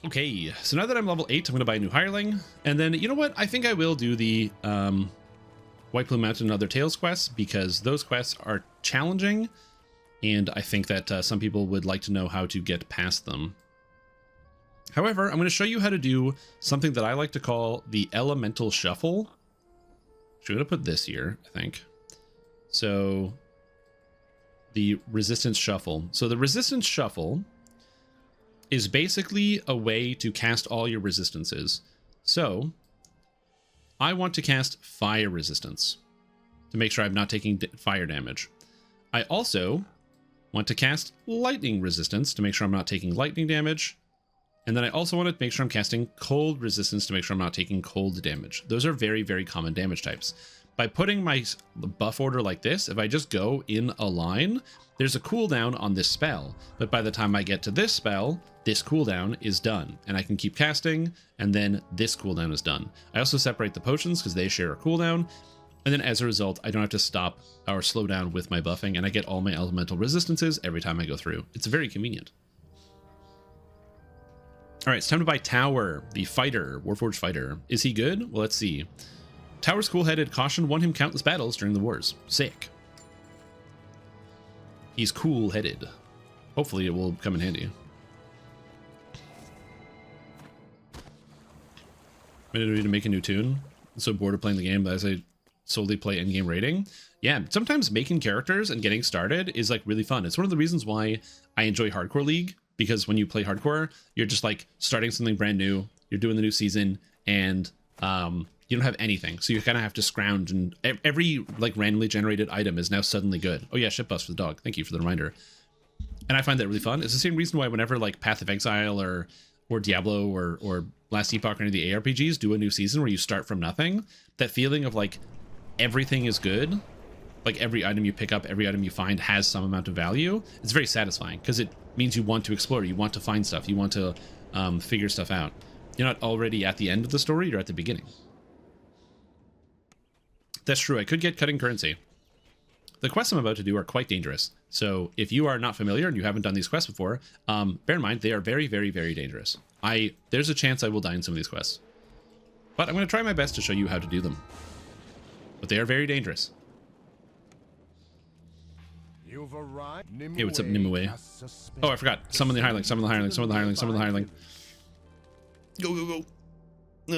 Okay, so now that I'm level 8, I'm going to buy a new hireling. And then, you know what? I think I will do the White Plume Mountain and other Tales quests, because those quests are challenging. And I think that some people would like to know how to get past them. However, I'm going to show you how to do something that I like to call the Elemental Shuffle. I'm going to put this here, I think. So, the Resistance Shuffle. So the Resistance Shuffle is basically a way to cast all your resistances. So, I want to cast Fire Resistance to make sure I'm not taking fire damage. I also want to cast Lightning Resistance to make sure I'm not taking lightning damage. And then I also want to make sure I'm casting Cold Resistance to make sure I'm not taking cold damage. Those are very, very common damage types. By putting my buff order like this, if I just go in a line, there's a cooldown on this spell. But by the time I get to this spell, this cooldown is done. And I can keep casting, and then this cooldown is done. I also separate the potions because they share a cooldown. And then as a result, I don't have to stop or slow down with my buffing, and I get all my elemental resistances every time I go through. It's very convenient. All right, it's time to buy Tower, the fighter, Warforged fighter. Is he good? Well, let's see. Tower's cool-headed. Caution won him countless battles during the wars. Sick. He's cool-headed. Hopefully it will come in handy. I need to make a new tune. I'm so bored of playing the game as I solely play endgame rating. Yeah, sometimes making characters and getting started is like really fun. It's one of the reasons why I enjoy Hardcore League, because when you play Hardcore, you're just like starting something brand new. You're doing the new season, and you don't have anything, so you kind of have to scrounge, and every like randomly generated item is now suddenly good. Oh yeah, ship bus for the dog. Thank you for the reminder. And I find that really fun. It's the same reason why whenever like Path of Exile or Diablo or Last Epoch or any of the ARPGs do a new season where you start from nothing, that feeling of like everything is good, like every item you pick up, every item you find has some amount of value. It's very satisfying because it means you want to explore, you want to find stuff, you want to figure stuff out. You're not already at the end of the story, you're at the beginning. That's true. I could get cutting currency. The quests I'm about to do are quite dangerous. So if you are not familiar and you haven't done these quests before, bear in mind they are very, very, very dangerous. There's a chance I will die in some of these quests. But I'm going to try my best to show you how to do them. But they are very dangerous. Hey, what's up, Nimue? Oh, I forgot. Summon the hireling, summon the hireling, summon the hireling, summon the hireling. Go, go, go. No.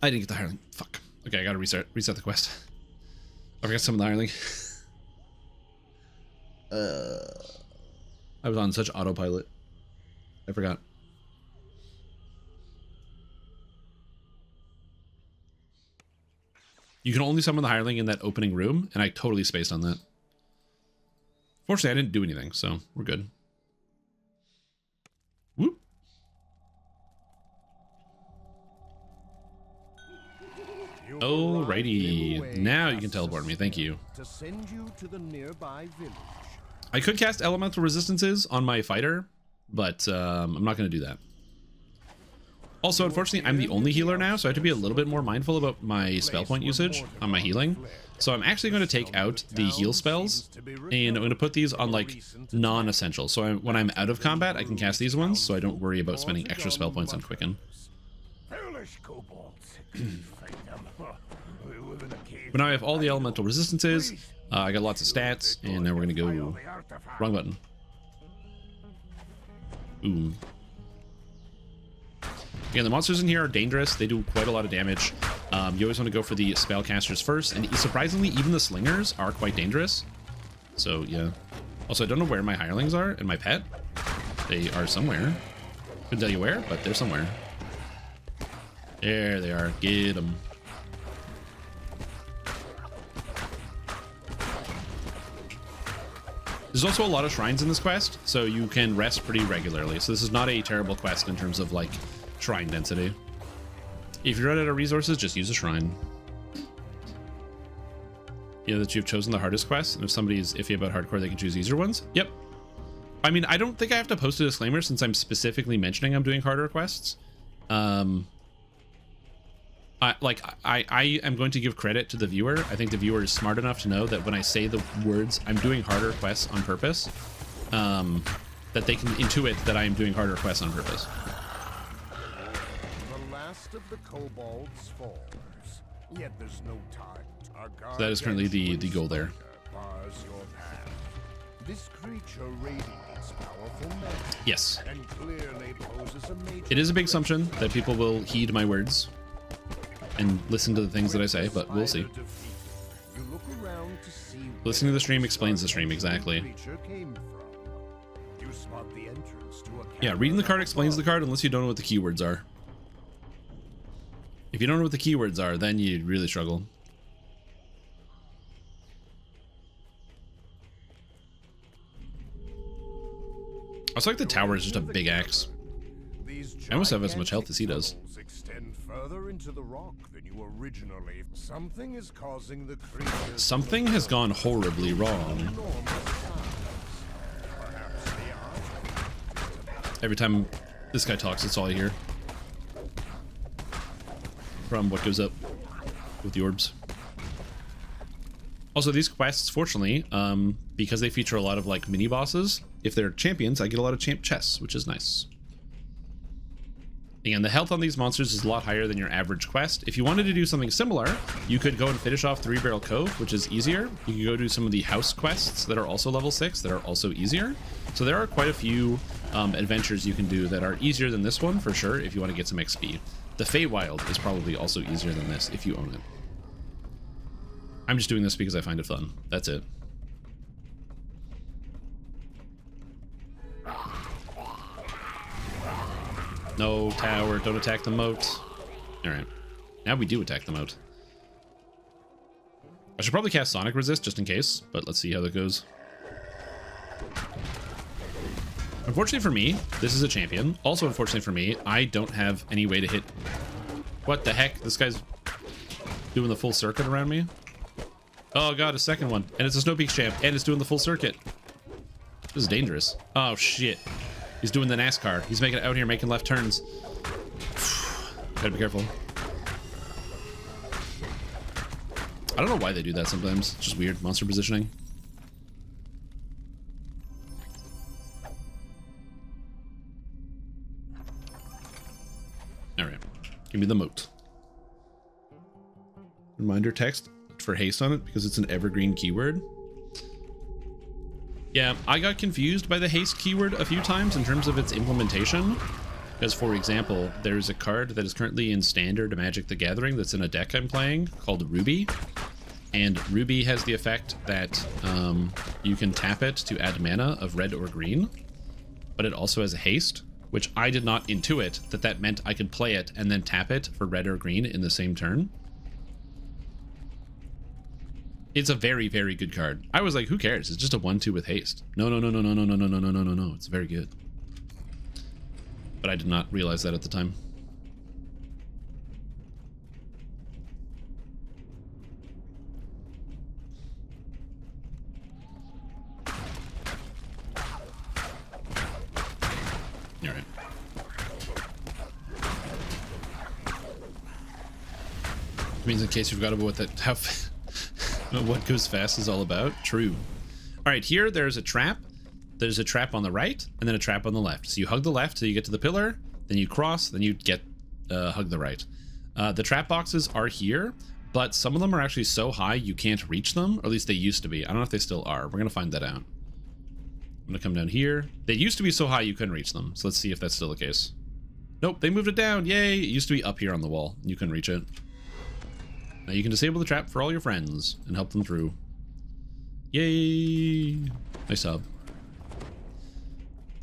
I didn't get the hireling. Fuck. Okay, I gotta reset the quest. I forgot some of the hireling. I was on such autopilot. I forgot. You can only summon the hireling in that opening room, and I totally spaced on that. Fortunately, I didn't do anything, so we're good. Whoop. Alrighty, now you can teleport me. Thank you. To send you to the nearby village. I could cast elemental resistances on my fighter, but I'm not going to do that. Also, unfortunately, I'm the only healer now, so I have to be a little bit more mindful about my spell point usage on my healing. So I'm actually going to take out the heal spells, and I'm going to put these on like non-essential. So when I'm out of combat, I can cast these ones, so I don't worry about spending extra spell points on Quicken. But now I have all the elemental resistances, I got lots of stats, and now we're going to go... Wrong button. Ooh. Again, the monsters in here are dangerous. They do quite a lot of damage. You always want to go for the spellcasters first, and surprisingly, even the slingers are quite dangerous. So, yeah. Also, I don't know where my hirelings are and my pet. They are somewhere. Couldn't tell you where, but they're somewhere. There they are. Get them. There's also a lot of shrines in this quest, so you can rest pretty regularly. So this is not a terrible quest in terms of like shrine density. If you run out of resources, just use a shrine. You know that you've chosen the hardest quest, and if somebody's iffy about hardcore, they can choose easier ones. Yep. I mean, I don't think I have to post a disclaimer since I'm specifically mentioning I'm doing harder quests. I am going to give credit to the viewer. I think the viewer is smart enough to know that when I say the words, I'm doing harder quests on purpose. that they can intuit that I am doing harder quests on purpose. The last of the kobolds falls. Yet there's no time. So that is currently the goal there. Bars your path. This creature radiates powerful magic. Yes. And clearly poses a major It is a big assumption that people will heed my words and listen to the things that I say, but we'll see. You look around to see Listening to the stream explains the stream, exactly. creature came from. You spot the entrance to a Yeah, reading the card explains the card unless you don't know what the keywords are. If you don't know what the keywords are, then you really struggle. I also like the tower is just a big axe. I almost have as much health as he does. Extend further into the rock than you originally. Something is causing the creature. Something has gone horribly wrong. Perhaps they are. Every time this guy talks, it's all I hear. From what goes up with the orbs. Also, these quests, fortunately, because they feature a lot of like mini bosses, if they're champions, I get a lot of champ chests, which is nice. And the health on these monsters is a lot higher than your average quest. If you wanted to do something similar, you could go and finish off Three Barrel Cove, which is easier. You can go do some of the house quests that are also level 6 that are also easier. So there are quite a few adventures you can do that are easier than this one for sure if you want to get some XP. The Feywild is probably also easier than this if you own it. I'm just doing this because I find it fun. That's it. No, tower, don't attack the moat. Alright. Now we do attack the moat. I should probably cast Sonic Resist just in case, but let's see how that goes. Unfortunately for me, this is a champion. Also, unfortunately for me, I don't have any way to hit... What the heck? This guy's doing the full circuit around me? Oh god, a second one. And it's a Snow Peaks champ, and it's doing the full circuit. This is dangerous. Oh shit. He's doing the NASCAR. He's making it out here, making left turns. Gotta be careful. I don't know why they do that sometimes. It's just weird monster positioning. Alright. Give me the moat. Reminder text for haste on it because it's an evergreen keyword. Yeah, I got confused by the haste keyword a few times in terms of its implementation. Because, for example, there's a card that is currently in Standard Magic the Gathering that's in a deck I'm playing called Ruby. And Ruby has the effect that you can tap it to add mana of red or green. But it also has a haste, which I did not intuit that meant I could play it and then tap it for red or green in the same turn. It's a very, very good card. I was like, who cares? It's just a 1/2 with haste. No. It's very good. But I did not realize that at the time. All right. Means in case you forgot about what that what goes fast is all about. True. All right, here there's a trap. There's a trap on the right and then a trap on the left. So you hug the left till you get to the pillar, then you cross, then you get hug the right. The trap boxes are here, but some of them are actually so high you can't reach them, or at least they used to be. I don't know if they still are. We're gonna find that out. I'm gonna come down here. They used to be so high you couldn't reach them. So let's see if that's still the case. Nope, they moved it down. Yay! It used to be up here on the wall. You couldn't reach it. Now you can disable the trap for all your friends and help them through. Yay! Nice hub.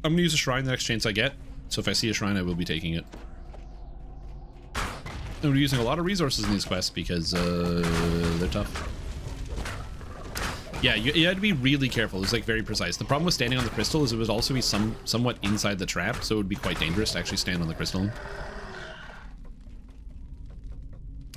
I'm gonna use a shrine the next chance I get. So if I see a shrine, I will be taking it. And we're using a lot of resources in these quests because they're tough. Yeah, you had to be really careful. It was like very precise. The problem with standing on the crystal is it would also be somewhat inside the trap, so it would be quite dangerous to actually stand on the crystal.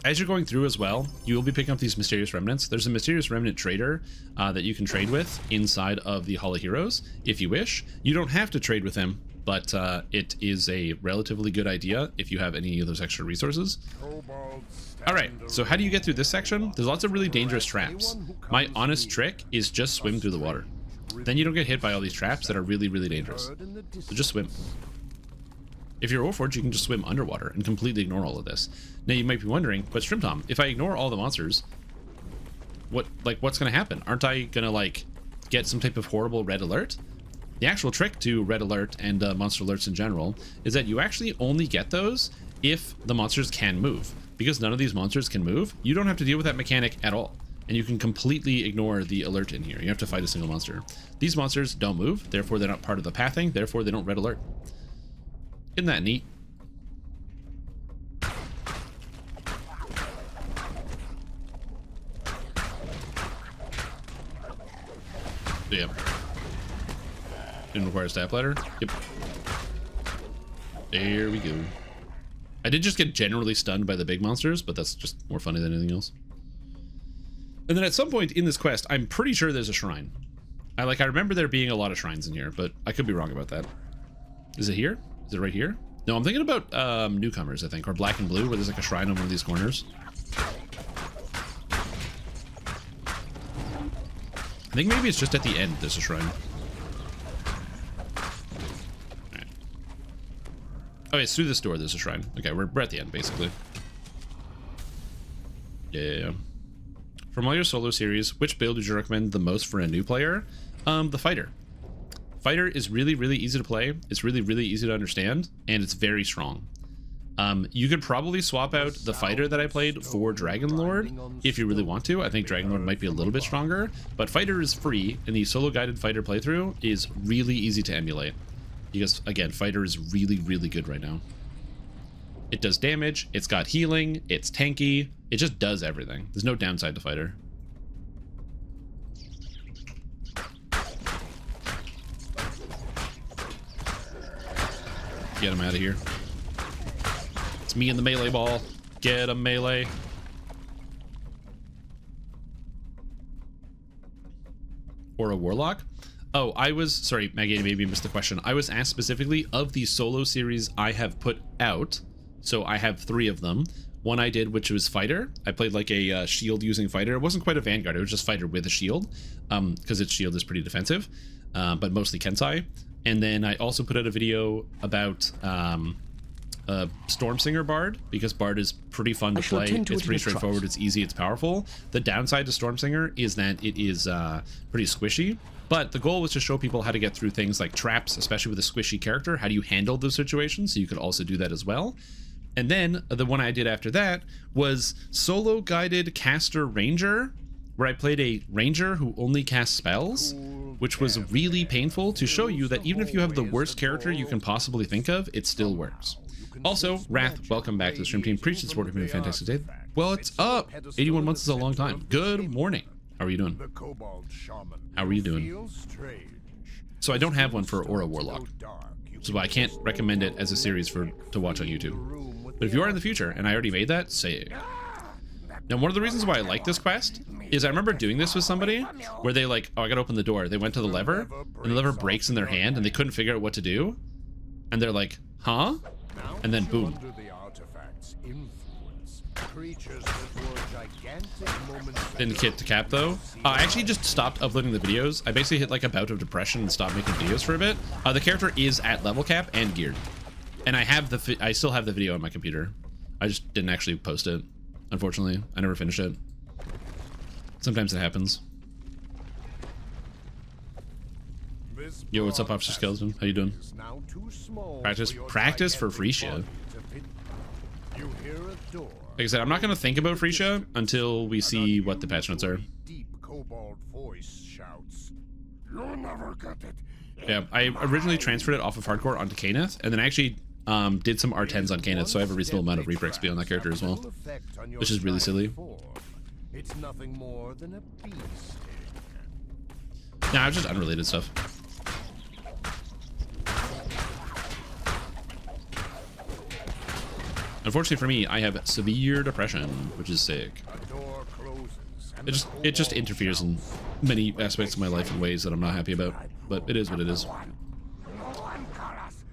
As you're going through as well, you will be picking up these mysterious remnants. There's a mysterious remnant trader that you can trade with inside of the Hall of Heroes if you wish. You don't have to trade with him, but it is a relatively good idea if you have any of those extra resources. Alright, so how do you get through this section? There's lots of really dangerous traps. My honest trick is just swim through the water. then you don't get hit by all these traps that are really, really dangerous. So just swim. If you're Warforged, you can just swim underwater and completely ignore all of this. Now you might be wondering, but Strimtom, if I ignore all the monsters, what's gonna happen? Aren't I gonna like get some type of horrible red alert? The actual trick to red alert and monster alerts in general is that you actually only get those if the monsters can move. Because none of these monsters can move, you don't have to deal with that mechanic at all. And you can completely ignore the alert in here. You have to fight a single monster. These monsters don't move, therefore they're not part of the pathing, therefore they don't red alert. Isn't that neat? Yep. Didn't require a stat ladder. Yep. There we go. I did just get generally stunned by the big monsters, but that's just more funny than anything else. And then at some point in this quest, I'm pretty sure there's a shrine. I remember there being a lot of shrines in here, but I could be wrong about that. Is it here? Is it right here? No, I'm thinking about newcomers, I think, or black and blue, where there's like a shrine on one of these corners. I think maybe it's just at the end there's a shrine. Alright. Oh, it's through this door there's a shrine. Okay, we're at the end, basically. Yeah. From all your solo series, which build would you recommend the most for a new player? The Fighter. Fighter is really, really easy to play. It's really, really easy to understand, and it's very strong. You could probably swap out the Fighter that I played for Dragon Lord if you really want to. I think Dragon Lord might be a little bit stronger, but Fighter is free, and the solo guided Fighter playthrough is really easy to emulate. Because, again, Fighter is really, really good right now. It does damage, it's got healing, it's tanky, it just does everything. There's no downside to Fighter. Get him out of here. It's me and the melee ball. Get a melee. Or a warlock? Oh, sorry, Maggie, maybe missed the question. I was asked specifically of the solo series I have put out. So I have 3 of them. One I did, which was Fighter. I played like a shield using Fighter. It wasn't quite a Vanguard, it was just Fighter with a shield. Because its shield is pretty defensive. But mostly Kensai. And then I also put out a video about Stormsinger Bard, because Bard is pretty fun to play. It's pretty straightforward, it's easy, it's powerful. The downside to Stormsinger is that it is pretty squishy, but the goal was to show people how to get through things like traps, especially with a squishy character. How do you handle those situations? So you could also do that as well. And then the one I did after that was Solo Guided Caster Ranger, where I played a ranger who only casts spells, which was really painful to show you that even if you have the worst character you can possibly think of, it still works. Also, Wrath, welcome back to the stream team. Preach and support me, fantastic day. Well, it's up. 81 months is a long time. Good morning. How are you doing? How are you doing? So I don't have one for Aura Warlock, so I can't recommend it as a series to watch on YouTube. But if you are in the future, and I already made that, say it. Now, one of the reasons why I like this quest is I remember doing this with somebody where they like, oh, I gotta open the door. They went to the lever, and the lever breaks in their hand, and they couldn't figure out what to do. And they're like, huh? And then boom. Didn't get to cap though. I actually just stopped uploading the videos. I basically hit like a bout of depression and stopped making videos for a bit. The character is at level cap and geared. And I still have the video on my computer. I just didn't actually post it. Unfortunately, I never finished it. Sometimes it happens. Yo, what's up, Officer Skeleton? How you doing? Practice for Freesia. Like I said, I'm not going to think about Freesia until we see what the patch notes are. Yeah, I originally transferred it off of Hardcore onto Kaneth, and then I actually did some R10s on Kaneth, so I have a reasonable amount of Reaper XP on that character as well, which is really silly. It's nothing more than a beast. Nah, it's just unrelated stuff. Unfortunately for me, I have severe depression, which is sick. It just interferes in many aspects of my life in ways that I'm not happy about, but it is what it is.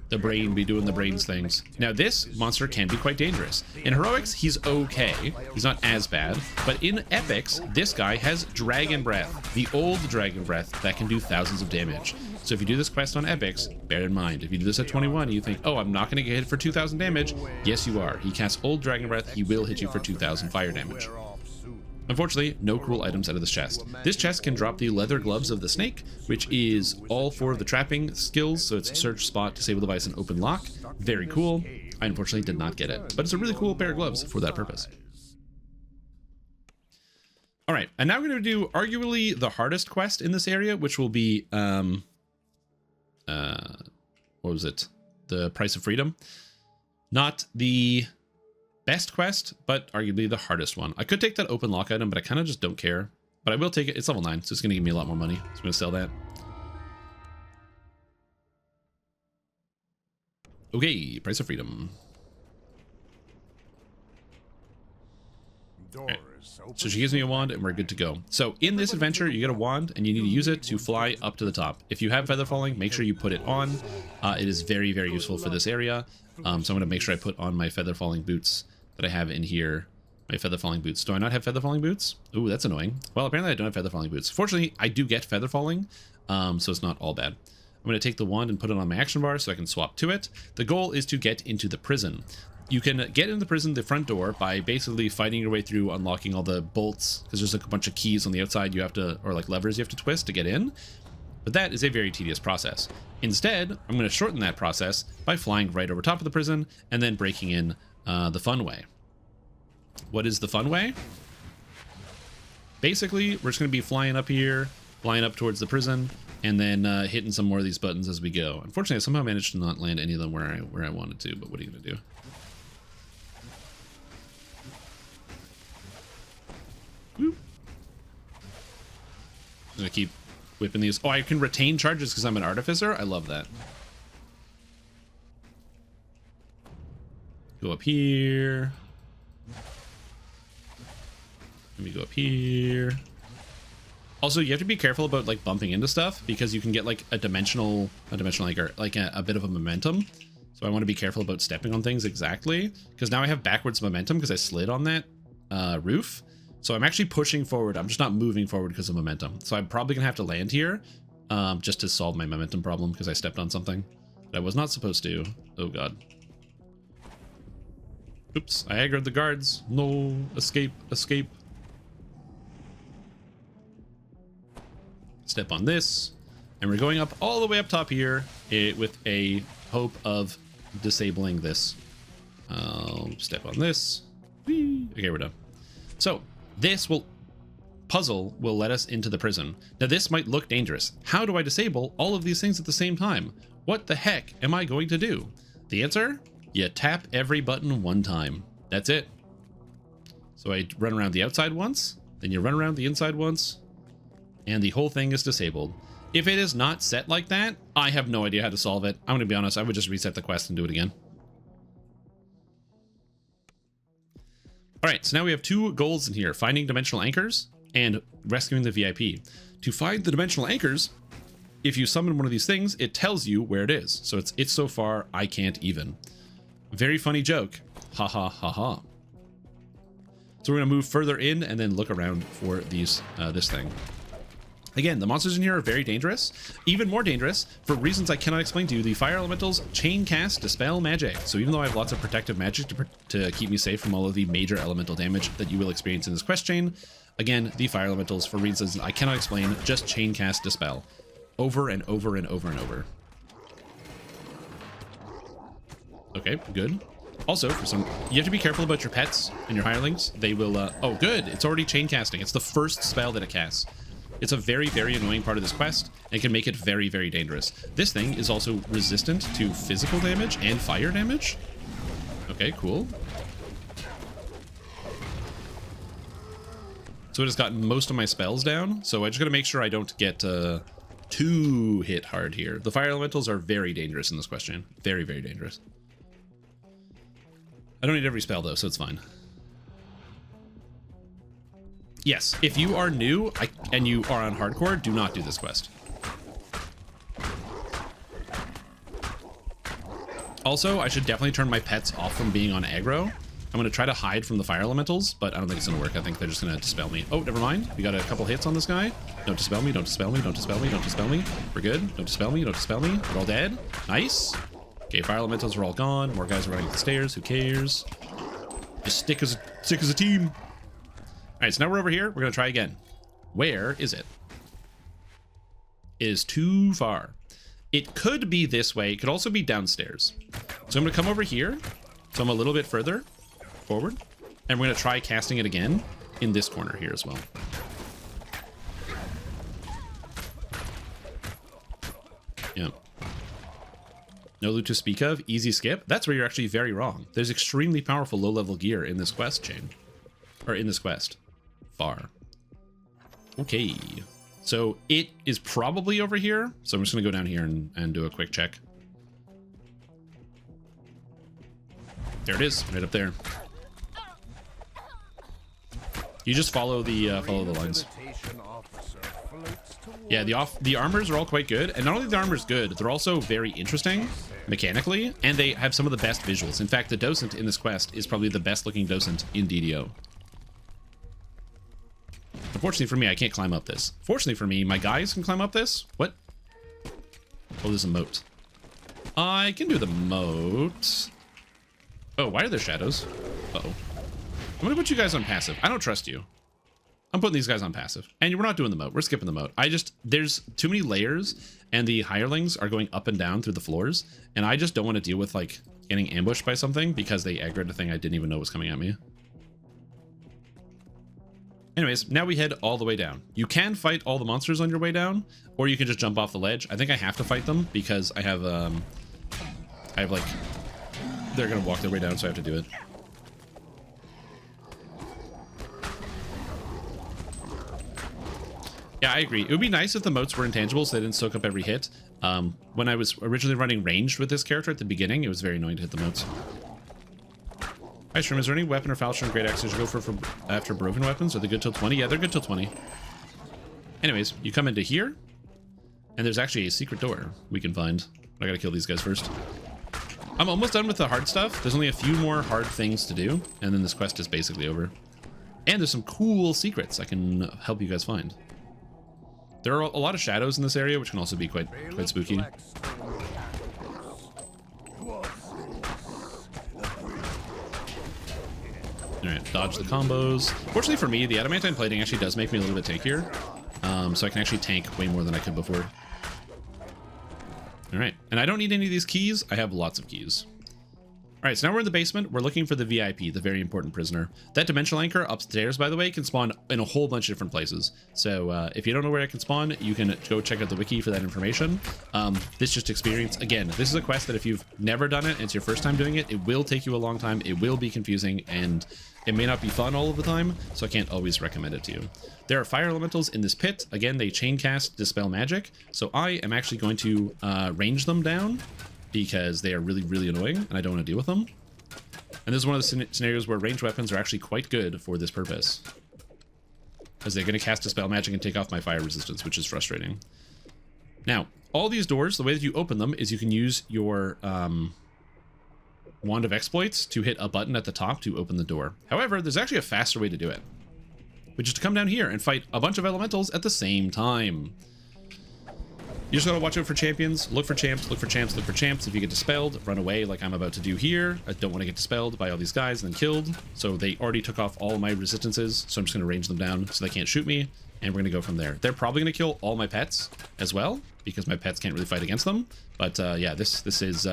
The brain be doing the brains things. Now this monster can be quite dangerous. In heroics, he's okay. He's not as bad. But in epics, this guy has Dragon Breath, the old Dragon Breath that can do thousands of damage. So if you do this quest on epics, bear in mind, if you do this at 21 and you think, oh, I'm not going to get hit for 2,000 damage, yes, you are. He casts old Dragon Breath. He will hit you for 2,000 fire damage. Unfortunately, no cool items out of this chest. This chest can drop the leather gloves of the snake, which is all four of the trapping skills. So it's search, spot, disable device, and open lock. Very cool. I unfortunately did not get it, but it's a really cool pair of gloves for that purpose. All right, and now we're going to do arguably the hardest quest in this area, which will be, what was it? The Price of Freedom. Not the best quest, but arguably the hardest one. I could take that open lock item, but I kind of just don't care. But I will take it. It's level 9, so it's going to give me a lot more money. So I'm going to sell that. Okay, Price of Freedom. Right. So she gives me a wand and we're good to go. So in this adventure, you get a wand and you need to use it to fly up to the top. If you have feather falling, make sure you put it on. It is very, very useful for this area. So I'm going to make sure I put on my feather falling boots that I have in here. My feather falling boots. Do I not have feather falling boots? Ooh, that's annoying. Well, apparently I don't have feather falling boots. Fortunately, I do get feather falling, so it's not all bad. I'm going to take the wand and put it on my action bar so I can swap to it. The goal is to get into the prison. You can get into the prison, the front door, by basically fighting your way through unlocking all the bolts, because there's like a bunch of keys on the outside you have to, or like levers you have to twist to get in. But that is a very tedious process. Instead, I'm going to shorten that process by flying right over top of the prison and then breaking in the fun way. What is the fun way? Basically, we're just going to be flying up here, flying up towards the prison, and then hitting some more of these buttons as we go. Unfortunately, I somehow managed to not land any of them where I wanted to, but what are you going to do? Whoop. I'm going to keep whipping these. Oh, I can retain charges because I'm an artificer? I love that. Go up here. Let me go up here. Also, you have to be careful about like bumping into stuff because you can get like a dimensional like a bit of a momentum. So I want to be careful about stepping on things exactly, because now I have backwards momentum because I slid on that roof. So I'm actually pushing forward. I'm just not moving forward because of momentum. So I'm probably gonna have to land here just to solve my momentum problem because I stepped on something that I was not supposed to. Oh God. Oops, I aggroed the guards. No, escape, escape. Step on this, and we're going up all the way up top here with a hope of disabling this. Step on this. Whee. Okay, we're done. So this puzzle will let us into the prison. Now this might look dangerous. How do I disable all of these things at the same time? What the heck am I going to do? The answer? You tap every button one time. That's it. So I run around the outside once, then you run around the inside once, and the whole thing is disabled. If it is not set like that, I have no idea how to solve it. I'm going to be honest, I would just reset the quest and do it again. All right, so now we have two goals in here, finding dimensional anchors and rescuing the VIP. To find the dimensional anchors, if you summon one of these things, it tells you where it is. So it's so far, I can't even. Very funny joke. Ha ha ha ha. So we're going to move further in and then look around for these this thing. Again, the monsters in here are very dangerous. Even more dangerous, for reasons I cannot explain to you, the fire elementals chain cast dispel magic. So even though I have lots of protective magic to keep me safe from all of the major elemental damage that you will experience in this quest chain, again, the fire elementals, for reasons I cannot explain, just chain cast dispel. Over and over and over and over. Okay, good. Also, you have to be careful about your pets and your hirelings. They will, oh good, it's already chain casting. It's the first spell that it casts. It's a very, very annoying part of this quest and can make it very, very dangerous. This thing is also resistant to physical damage and fire damage. Okay, cool. So it has gotten most of my spells down, so I just gotta make sure I don't get too hit hard here. The fire elementals are very dangerous in this question. Very, very dangerous. I don't need every spell though, so it's fine. Yes, if you are new and you are on hardcore, do not do this quest. Also, I should definitely turn my pets off from being on aggro. I'm going to try to hide from the fire elementals, but I don't think it's going to work. I think they're just going to dispel me. Oh, never mind. We got a couple hits on this guy. Don't dispel me, don't dispel me, don't dispel me, don't dispel me. We're good. Don't dispel me, don't dispel me. We're all dead. Nice. Okay, fire elementals are all gone. More guys are running up the stairs. Who cares? Just stick as a team. All right, so now we're over here. We're going to try again. Where is it? It is too far. It could be this way. It could also be downstairs. So I'm going to come over here. So I'm a little bit further forward. And we're going to try casting it again in this corner here as well. Yeah. No loot to speak of. Easy skip. That's where you're actually very wrong. There's extremely powerful low-level gear in this quest chain. Or in this quest. Far. Okay. So it is probably over here. So I'm just going to go down here and do a quick check. There it is, right up there. You just follow the lines. Yeah, the armors are all quite good, and not only the armor's good, they're also very interesting mechanically, and they have some of the best visuals. In fact, the docent in this quest is probably the best looking docent in DDO. Unfortunately for me, I can't climb up this. Fortunately for me, my guys can climb up this. What? Oh, there's a moat. I can do the moat. Oh, why are there shadows? Uh-oh. I'm gonna put you guys on passive. I don't trust you. I'm putting these guys on passive. And we're not doing the moat. We're skipping the moat. There's too many layers, and the hirelings are going up and down through the floors, and I just don't want to deal with, like, getting ambushed by something because they aggroed a thing I didn't even know was coming at me. Anyways, now we head all the way down. You can fight all the monsters on your way down, or you can just jump off the ledge. I think I have to fight them because I have like, they're gonna walk their way down, so I have to do it. Yeah, I agree. It would be nice if the moats were intangible so they didn't soak up every hit. When I was originally running ranged with this character at the beginning, it was very annoying to hit the moats. Hi, Shroom, is there any weapon or falchion great axe you should go for after broken weapons? Are they good till 20? Yeah, they're good till 20. Anyways, you come into here, and there's actually a secret door we can find. I gotta kill these guys first. I'm almost done with the hard stuff. There's only a few more hard things to do, and then this quest is basically over. And there's some cool secrets I can help you guys find. There are a lot of shadows in this area, which can also be quite spooky. Alright, dodge the combos. Fortunately for me, the adamantine plating actually does make me a little bit tankier. So I can actually tank way more than I could before. Alright, and I don't need any of these keys. I have lots of keys. Alright, so now we're in the basement. We're looking for the VIP, the very important prisoner. That dimensional anchor upstairs, by the way, can spawn in a whole bunch of different places. So if you don't know where it can spawn, you can go check out the wiki for that information. This just experience. Again, this is a quest that if you've never done it and it's your first time doing it, it will take you a long time. It will be confusing, and it may not be fun all of the time, so I can't always recommend it to you. There are fire elementals in this pit. Again, they chain cast Dispel Magic, so I am actually going to range them down because they are really, really annoying, and I don't want to deal with them. And this is one of the scenarios where ranged weapons are actually quite good for this purpose, because they're going to cast Dispel Magic and take off my fire resistance, which is frustrating. Now, all these doors, the way that you open them is you can use your Wand of Exploits to hit a button at the top to open the door. However, there's actually a faster way to do it, which is to come down here and fight a bunch of elementals at the same time. You just gotta watch out for champions, look for champs, look for champs, look for champs. If you get dispelled, run away like I'm about to do here. I don't want to get dispelled by all these guys and then killed. So they already took off all of my resistances, so I'm just gonna range them down so they can't shoot me, and we're gonna go from there. They're probably gonna kill all my pets as well, because my pets can't really fight against them. But yeah, this is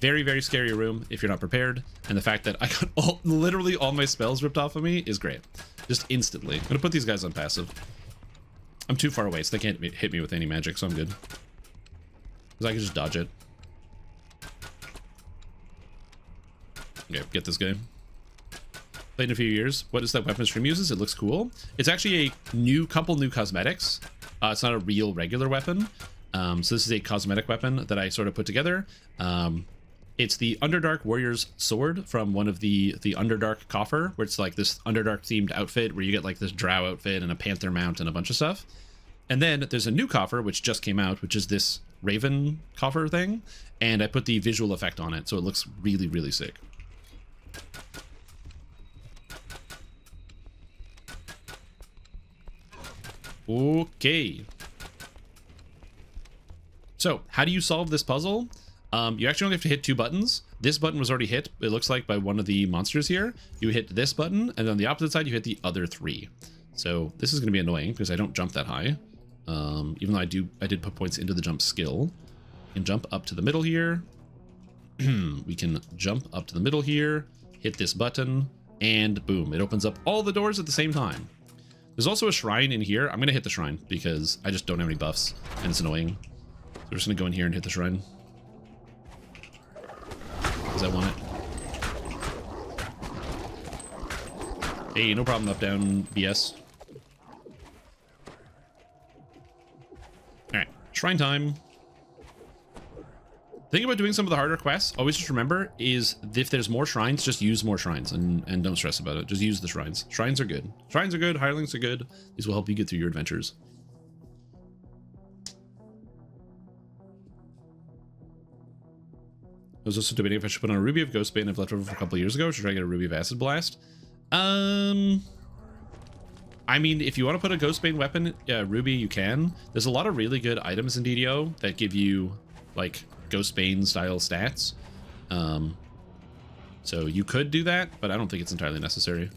very, very scary room if you're not prepared. And the fact that I got literally all my spells ripped off of me is great. Just instantly. I'm gonna put these guys on passive. I'm too far away, so they can't hit me with any magic, so I'm good. Because I can just dodge it. Okay, get this guy. Played in a few years. What is that weapon stream uses? It looks cool. It's actually a couple new cosmetics. It's not a real regular weapon. So this is a cosmetic weapon that I sort of put together. It's the Underdark Warrior's Sword from one of the Underdark Coffer, where it's like this Underdark themed outfit where you get like this drow outfit and a panther mount and a bunch of stuff. And then there's a new coffer which just came out, which is this raven coffer thing, and I put the visual effect on it, so it looks really, really sick. Okay. So, how do you solve this puzzle? You actually only have to hit 2 buttons. This button was already hit, it looks like, by one of the monsters here. You hit this button, and then on the opposite side, you hit the other 3. So this is going to be annoying because I don't jump that high. Even though I did put points into the jump skill. We can jump up to the middle here. We can jump up to the middle here, hit this button, and boom, it opens up all the doors at the same time. There's also a shrine in here. I'm going to hit the shrine because I just don't have any buffs, and it's annoying. So we're just going to go in here and hit the shrine. Because I want it. Hey, no problem, up, down, BS. Alright, shrine time. The thing about doing some of the harder quests, always just remember, is if there's more shrines, just use more shrines and don't stress about it. Just use the shrines. Shrines are good. Shrines are good, hirelings are good. These will help you get through your adventures. I was also debating if I should put on a Ruby of Ghostbane I've left over for a couple of years ago, or should I get a Ruby of Acid Blast? I mean, if you want to put a Ghostbane weapon, Ruby, you can. There's a lot of really good items in DDO that give you, like, Ghostbane style stats. So you could do that, but I don't think it's entirely necessary.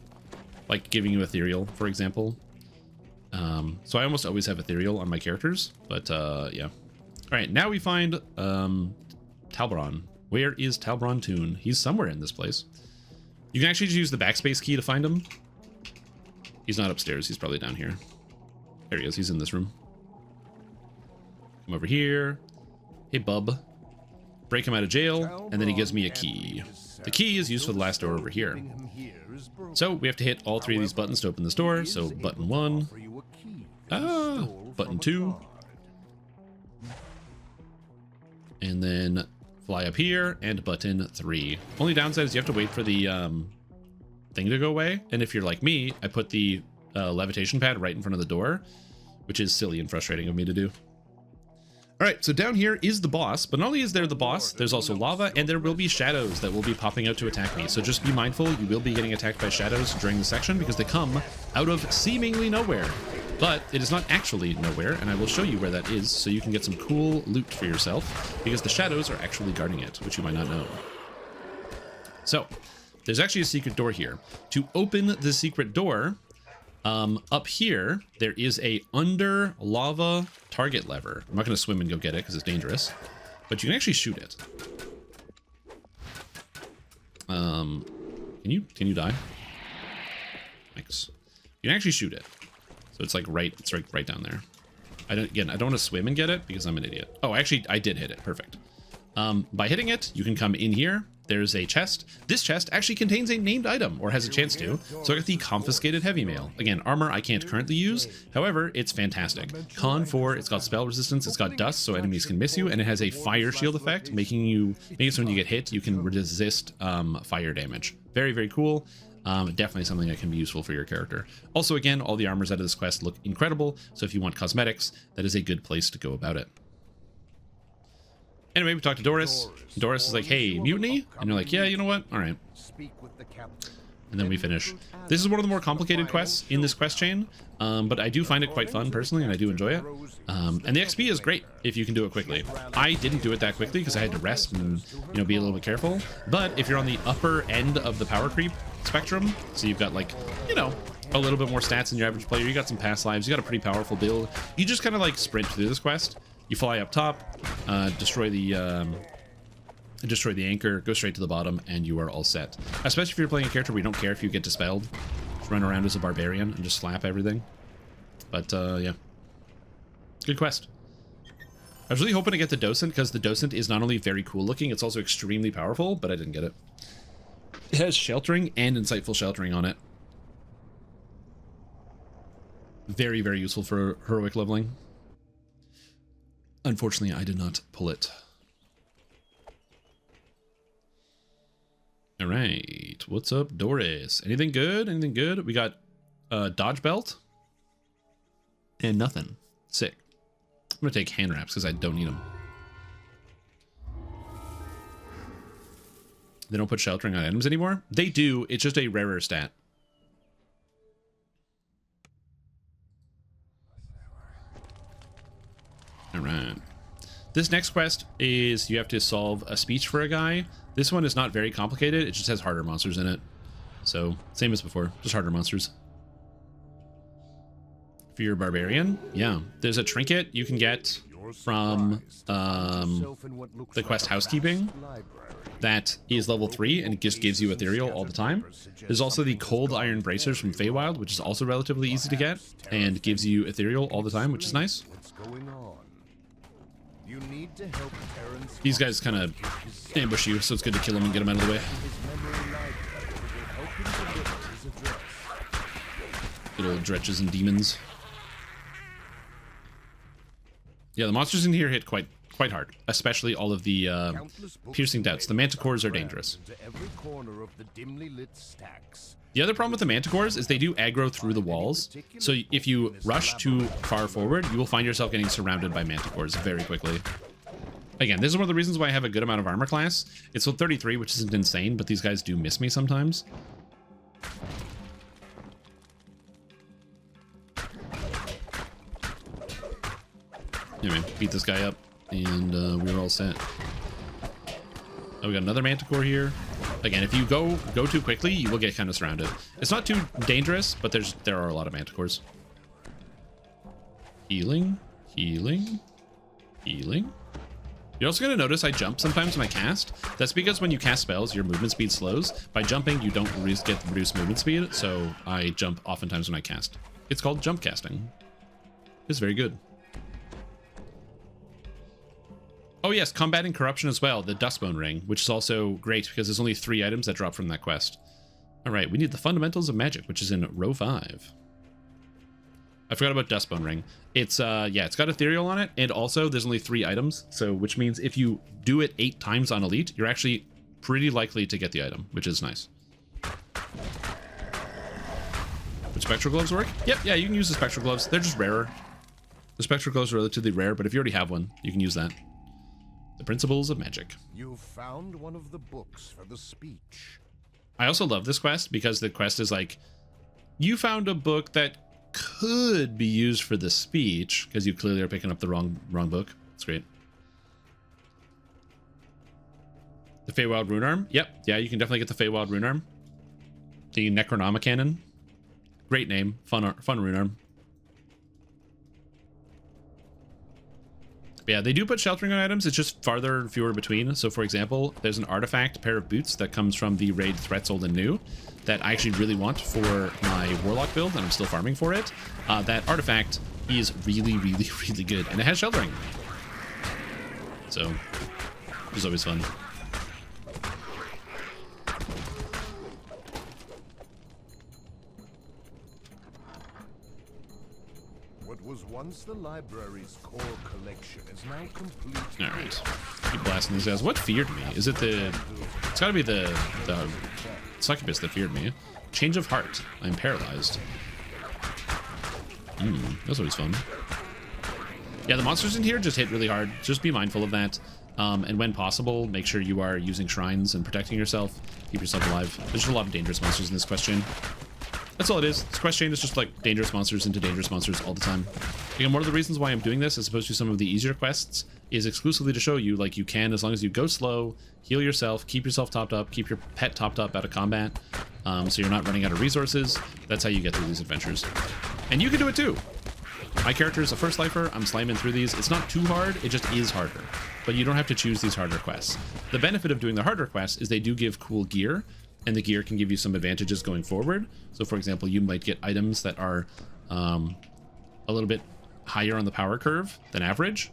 Like giving you Ethereal, for example. So I almost always have Ethereal on my characters, but yeah. All right, now we find Talbron. Where is Talbron Toon? He's somewhere in this place. You can actually just use the backspace key to find him. He's not upstairs. He's probably down here. There he is. He's in this room. Come over here. Hey, bub. Break him out of jail, and then he gives me a key. The key is used for the last door over here. So we have to hit all 3 of these buttons to open this door. So button 1. Button 2. And then fly up here, and button 3. Only downside is you have to wait for the thing to go away. And if you're like me, I put the levitation pad right in front of the door, which is silly and frustrating of me to do. All right, so down here is the boss, but not only is there the boss, there's also lava, and there will be shadows that will be popping out to attack me. So just be mindful, you will be getting attacked by shadows during the section because they come out of seemingly nowhere. But it is not actually nowhere, and I will show you where that is so you can get some cool loot for yourself, because the shadows are actually guarding it, which you might not know. So, there's actually a secret door here. To open the secret door, up here, there is a under lava target lever. I'm not going to swim and go get it because it's dangerous, but you can actually shoot it. Can you die? Thanks. You can actually shoot it. So it's like right down there. I don't want to swim and get it because I'm an idiot. Oh, actually, I did hit it. Perfect. By hitting it, you can come in here. There's a chest. This chest actually contains a named item, or has a chance to. So I got the confiscated heavy mail. Again, armor I can't currently use. However, it's fantastic. Con 4, it's got spell resistance, it's got dust, so enemies can miss you, and it has a fire shield effect, making it so when you get hit, you can resist fire damage. Very, very cool. Definitely something that can be useful for your character. Also, again, all the armors out of this quest look incredible, so if you want cosmetics, that is a good place to go about it. Anyway, we talked to Doris. Doris is like, hey, mutiny? And you're like, yeah, you know what? All right. And then we finish. This is one of the more complicated quests in this quest chain, but I do find it quite fun personally, and I do enjoy it. And the XP is great if you can do it quickly. I didn't do it that quickly because I had to rest and, you know, be a little bit careful. But if you're on the upper end of the power creep spectrum, so you've got, like, you know, a little bit more stats than your average player, you got some past lives, you got a pretty powerful build, you just kind of like sprint through this quest. You fly up top, destroy the anchor, go straight to the bottom, and you are all set. Especially if you're playing a character where you don't care if you get dispelled. Just run around as a barbarian and just slap everything. But yeah, good quest. I was really hoping to get the docent because the docent is not only very cool looking, it's also extremely powerful, but I didn't get it. It has sheltering and insightful sheltering on it. Very, very useful for heroic leveling. Unfortunately, I did not pull it. All right, what's up, Doris? Anything good? Anything good? We got dodge belt and nothing. Sick. I'm gonna take hand wraps because I don't need them. They don't put sheltering on items anymore. They do. It's just a rarer stat. All right. This next quest is you have to solve a speech for a guy. This one is not very complicated. It just has harder monsters in it. So same as before, just harder monsters. For your barbarian, yeah. There's a trinket you can get from the quest housekeeping that is level 3 and it just gives you ethereal all the time. There's also the cold iron bracers from Feywild, which is also relatively easy to get and gives you ethereal all the time, which is nice. These guys kind of ambush you, so it's good to kill them and get them out of the way. Good old dretches and demons. Yeah, the monsters in here hit quite hard, especially all of the piercing doubts. The manticores are dangerous. The other problem with the manticores is they do aggro through the walls. So if you rush too far forward, you will find yourself getting surrounded by manticores very quickly. Again, this is one of the reasons why I have a good amount of armor class. It's still 33, which isn't insane, but these guys do miss me sometimes. Anyway, beat this guy up, and we're all set. Oh, we got another manticore here. Again, if you go too quickly, you will get kind of surrounded. It's not too dangerous, but there are a lot of manticores. Healing, healing, healing. You're also going to notice I jump sometimes when I cast. That's because when you cast spells, your movement speed slows. By jumping, you don't get reduced movement speed, so I jump oftentimes when I cast. It's called jump casting. It's very good. Oh yes, combating corruption as well, the Dustbone Ring, which is also great because there's only 3 items that drop from that quest. All right, we need the fundamentals of magic, which is in row 5. I forgot about Dustbone Ring. It's yeah, it's got ethereal on it, and also there's only 3 items, so which means if you do it 8 times on elite, you're actually pretty likely to get the item, which is nice. Would spectral gloves work? Yep, yeah, you can use the spectral gloves. They're just rarer. The spectral gloves are relatively rare, but if you already have one, you can use that. The Principles of Magic. You found one of the books for the speech. I also love this quest because the quest is like, you found a book that could be used for the speech, because you clearly are picking up the wrong book. It's great. The Feywild Runearm. Yep, yeah, you can definitely get the Feywild Runearm. The Necronomicannon. Great name. Fun Runearm. Yeah, they do put sheltering on items. It's just farther and fewer between. So, for example, there's an artifact pair of boots that comes from the raid Threats Old and New that I actually really want for my Warlock build, and I'm still farming for it. That artifact is really, really, really good, and it has sheltering. So, it's always fun. What was once the library's core collection is now complete. All right, keep blasting these guys. What feared me? Is it the? It's got to be the succubus that feared me. Change of heart. I'm paralyzed. That's always fun. Yeah, the monsters in here just hit really hard. Just be mindful of that. And when possible, make sure you are using shrines and protecting yourself. Keep yourself alive. There's just a lot of dangerous monsters in this quest chain. That's all it is. This quest chain is just like dangerous monsters into dangerous monsters all the time. Again, one of the reasons why I'm doing this as opposed to some of the easier quests is exclusively to show you, like, you can, as long as you go slow, heal yourself, keep yourself topped up, keep your pet topped up out of combat, so you're not running out of resources. That's how you get through these adventures. And you can do it too. My character is a first lifer. I'm slamming through these. It's not too hard. It just is harder. But you don't have to choose these harder quests. The benefit of doing the harder quests is they do give cool gear, and the gear can give you some advantages going forward. So, for example, you might get items that are a little bit higher on the power curve than average.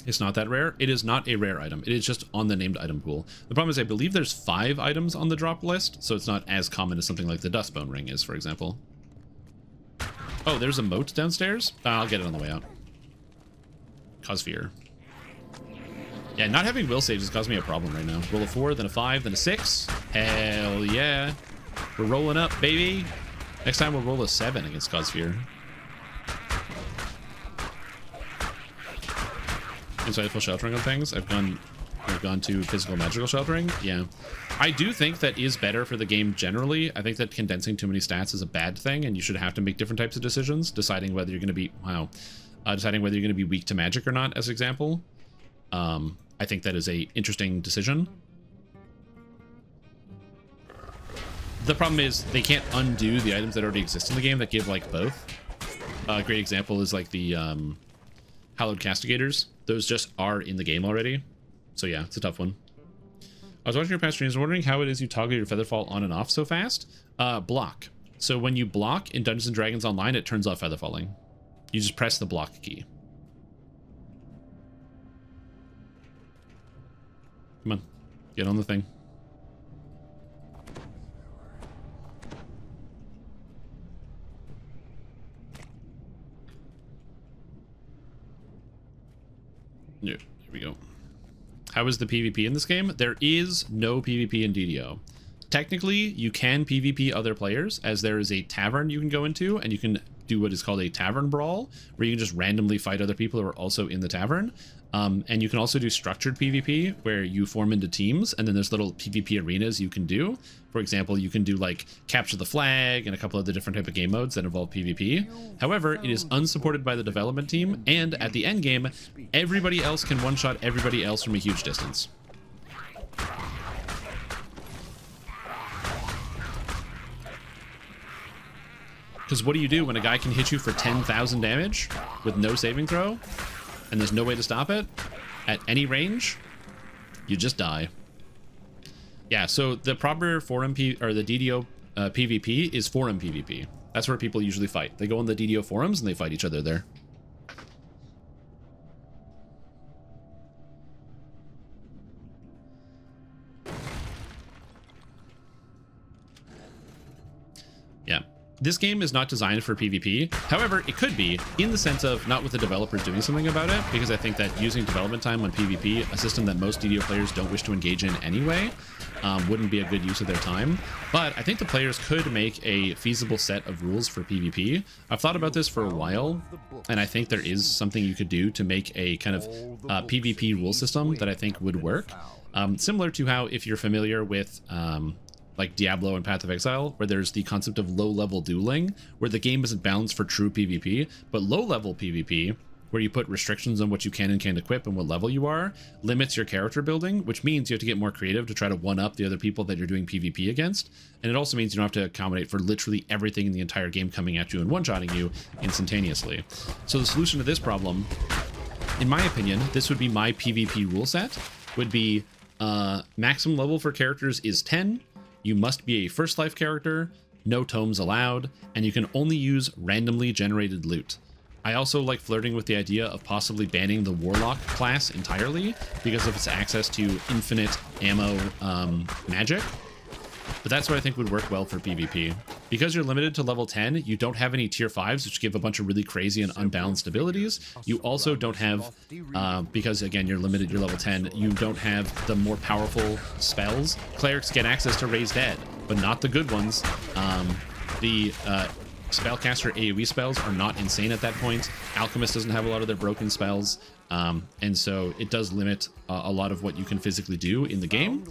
It's not that rare. It is not a rare item. It is just on the named item pool. The problem is I believe there's 5 items on the drop list, so it's not as common as something like the Dustbone Ring is, for example. Oh, there's a moat downstairs? I'll get it on the way out. Cause fear. Yeah, not having will saves has caused me a problem right now. Roll a 4, then a 5, then a 6. Hell yeah. We're rolling up, baby. Next time we'll roll a 7 against Cause Fear. insightful sheltering on things. I've gone to physical magical sheltering. Yeah, I do think that is better for the game generally. I think that condensing too many stats is a bad thing, and you should have to make different types of decisions, deciding whether you're going to be deciding whether you're going to be weak to magic or not, as example. I think that is a interesting decision. The problem is they can't undo the items that already exist in the game that give like both. A great example is like the Hallowed Castigators. Those just are in the game already. So yeah, it's a tough one. I was watching your past streams, wondering how it is you toggle your Featherfall on and off so fast. Block. So when you block in Dungeons & Dragons Online, it turns off Featherfalling. You just press the block key. Come on, get on the thing. Yeah, here we go. How is the PvP in this game? There is no PvP in DDO. Technically, you can PvP other players, as there is a tavern you can go into, and you can do what is called a tavern brawl, where you can just randomly fight other people who are also in the tavern. And you can also do structured PvP, where you form into teams, and then there's little PvP arenas you can do. For example, you can do like capture the flag and a couple of the different type of game modes that involve PvP. However, it is unsupported by the development team, and at the end game, everybody else can one-shot everybody else from a huge distance. Because what do you do when a guy can hit you for 10,000 damage with no saving throw, and there's no way to stop it at any range? You just die. Yeah, so the proper forum or the DDO PvP is forum PvP. That's where people usually fight. They go on the DDO forums and they fight each other there. Yeah. This game is not designed for PvP. However, it could be, in the sense of not with the developers doing something about it, because I think that using development time on PvP, a system that most DDO players don't wish to engage in anyway, wouldn't be a good use of their time. But I think the players could make a feasible set of rules for PvP. I've thought about this for a while, and I think there is something you could do to make a kind of PvP rule system that I think would work. Similar to how, if you're familiar with like Diablo and Path of Exile, where there's the concept of low-level dueling, where the game isn't balanced for true PvP, but low-level PvP, where you put restrictions on what you can and can't equip and what level you are, limits your character building, which means you have to get more creative to try to one-up the other people that you're doing PvP against, and it also means you don't have to accommodate for literally everything in the entire game coming at you and one-shotting you instantaneously. So the solution to this problem, in my opinion, this would be my PvP rule set, would be maximum level for characters is 10, you must be a first life character, no tomes allowed, and you can only use randomly generated loot. I also like flirting with the idea of possibly banning the Warlock class entirely because of its access to infinite ammo magic. But that's what I think would work well for PvP. Because you're limited to level 10, you don't have any tier 5s, which give a bunch of really crazy and unbalanced abilities. You also don't have, because again, you're limited, you're level 10, you don't have the more powerful spells. Clerics get access to Raise Dead, but not the good ones. The spellcaster AoE spells are not insane at that point. Alchemist doesn't have a lot of their broken spells. And so it does limit a lot of what you can physically do in the game.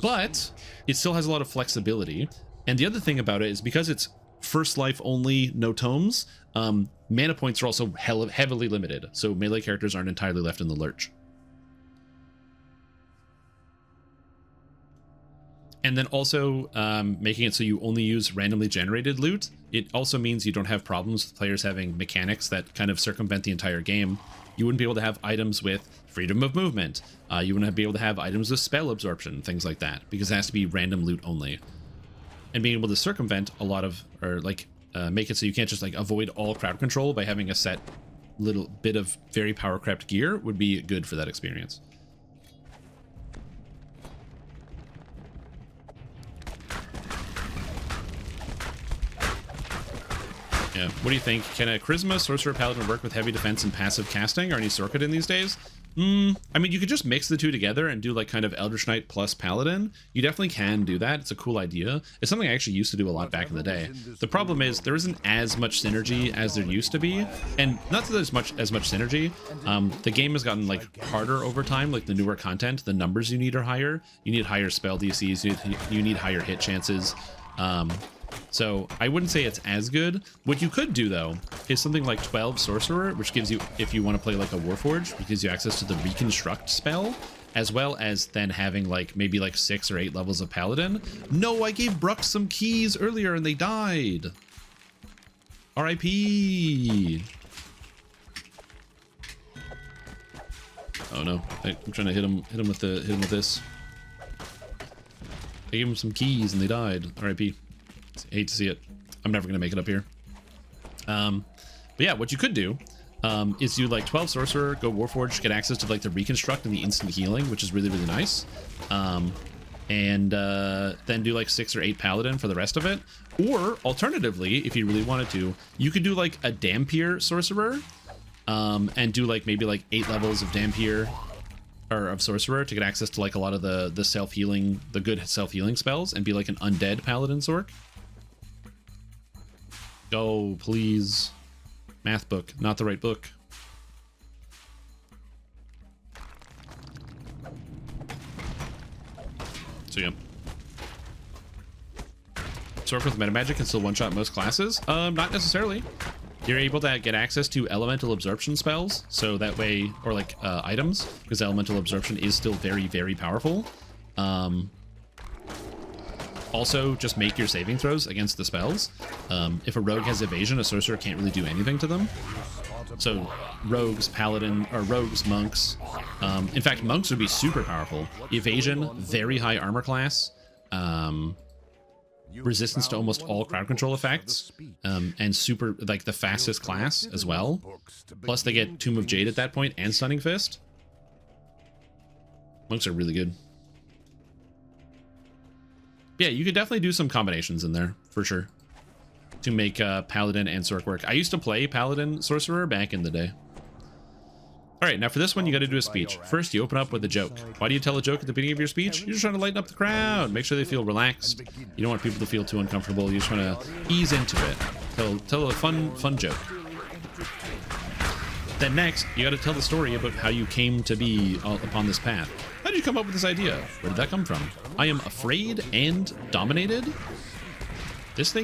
But it still has a lot of flexibility. And the other thing about it is because it's first life only, no tomes, mana points are also heavily limited. So melee characters aren't entirely left in the lurch. And then also making it so you only use randomly generated loot. It also means you don't have problems with players having mechanics that kind of circumvent the entire game. You wouldn't be able to have items with freedom of movement. You wouldn't be able to have items with spell absorption, things like that, because it has to be random loot only. And being able to circumvent a lot of, or like make it so you can't just like avoid all crowd control by having a set little bit of very power crept gear would be good for that experience. Yeah. What do you think? Can a Charisma Sorcerer Paladin work with heavy defense and passive casting? Or any Sorkit in these days? I mean, you could just mix the two together and do like kind of Eldritch Knight plus Paladin. You definitely can do that. It's a cool idea. It's something I actually used to do a lot back in the day. The problem is there isn't as much synergy as there used to be, and not that there's as much synergy. The game has gotten like harder over time. Like the newer content, the numbers you need are higher. You need higher spell DCs. You need higher hit chances. So I wouldn't say it's as good. What you could do though is something like 12 Sorcerer, which gives you, if you want to play like a Warforged, it gives you access to the Reconstruct spell, as well as then having like maybe like 6 or 8 levels of Paladin. No, I gave Brooks some keys earlier and they died. R.I.P. Oh no, I'm trying to hit him with this. I gave him some keys and they died. R.I.P. Hate to see it. I'm never gonna make it up here. But yeah, what you could do is do like 12 Sorcerer, go Warforged, get access to like the Reconstruct and the instant healing, which is really, really nice. And then do like 6 or 8 Paladin for the rest of it. Or alternatively, if you really wanted to, you could do like a Dampier Sorcerer and do like maybe like 8 levels of Dampier or of Sorcerer to get access to like a lot of the self-healing, the good self-healing spells, and be like an undead Paladin Sorc. Go, please. Math book, not the right book. So yeah. Sorc with Metamagic can still one-shot most classes? Not necessarily. You're able to get access to Elemental Absorption spells, so that way, or like items, because Elemental Absorption is still very, very powerful. Also, just make your saving throws against the spells. If a rogue has evasion, a sorcerer can't really do anything to them. So rogues, paladin, or rogues, monks. In fact, monks would be super powerful. Evasion, very high armor class. Resistance to almost all crowd control effects. And super, like the fastest class as well. Plus they get Tomb of Jade at that point and Stunning Fist. Monks are really good. Yeah, you could definitely do some combinations in there, for sure, to make Paladin and Sorc work. I used to play Paladin Sorcerer back in the day. All right, now for this one, you got to do a speech. First, you open up with a joke. Why do you tell a joke at the beginning of your speech? You're just trying to lighten up the crowd, make sure they feel relaxed. You don't want people to feel too uncomfortable. You just want to ease into it. Tell a fun joke. Then next, you got to tell the story about how you came to be upon this path. How did you come up with this idea? Where did that come from? I am afraid and dominated. This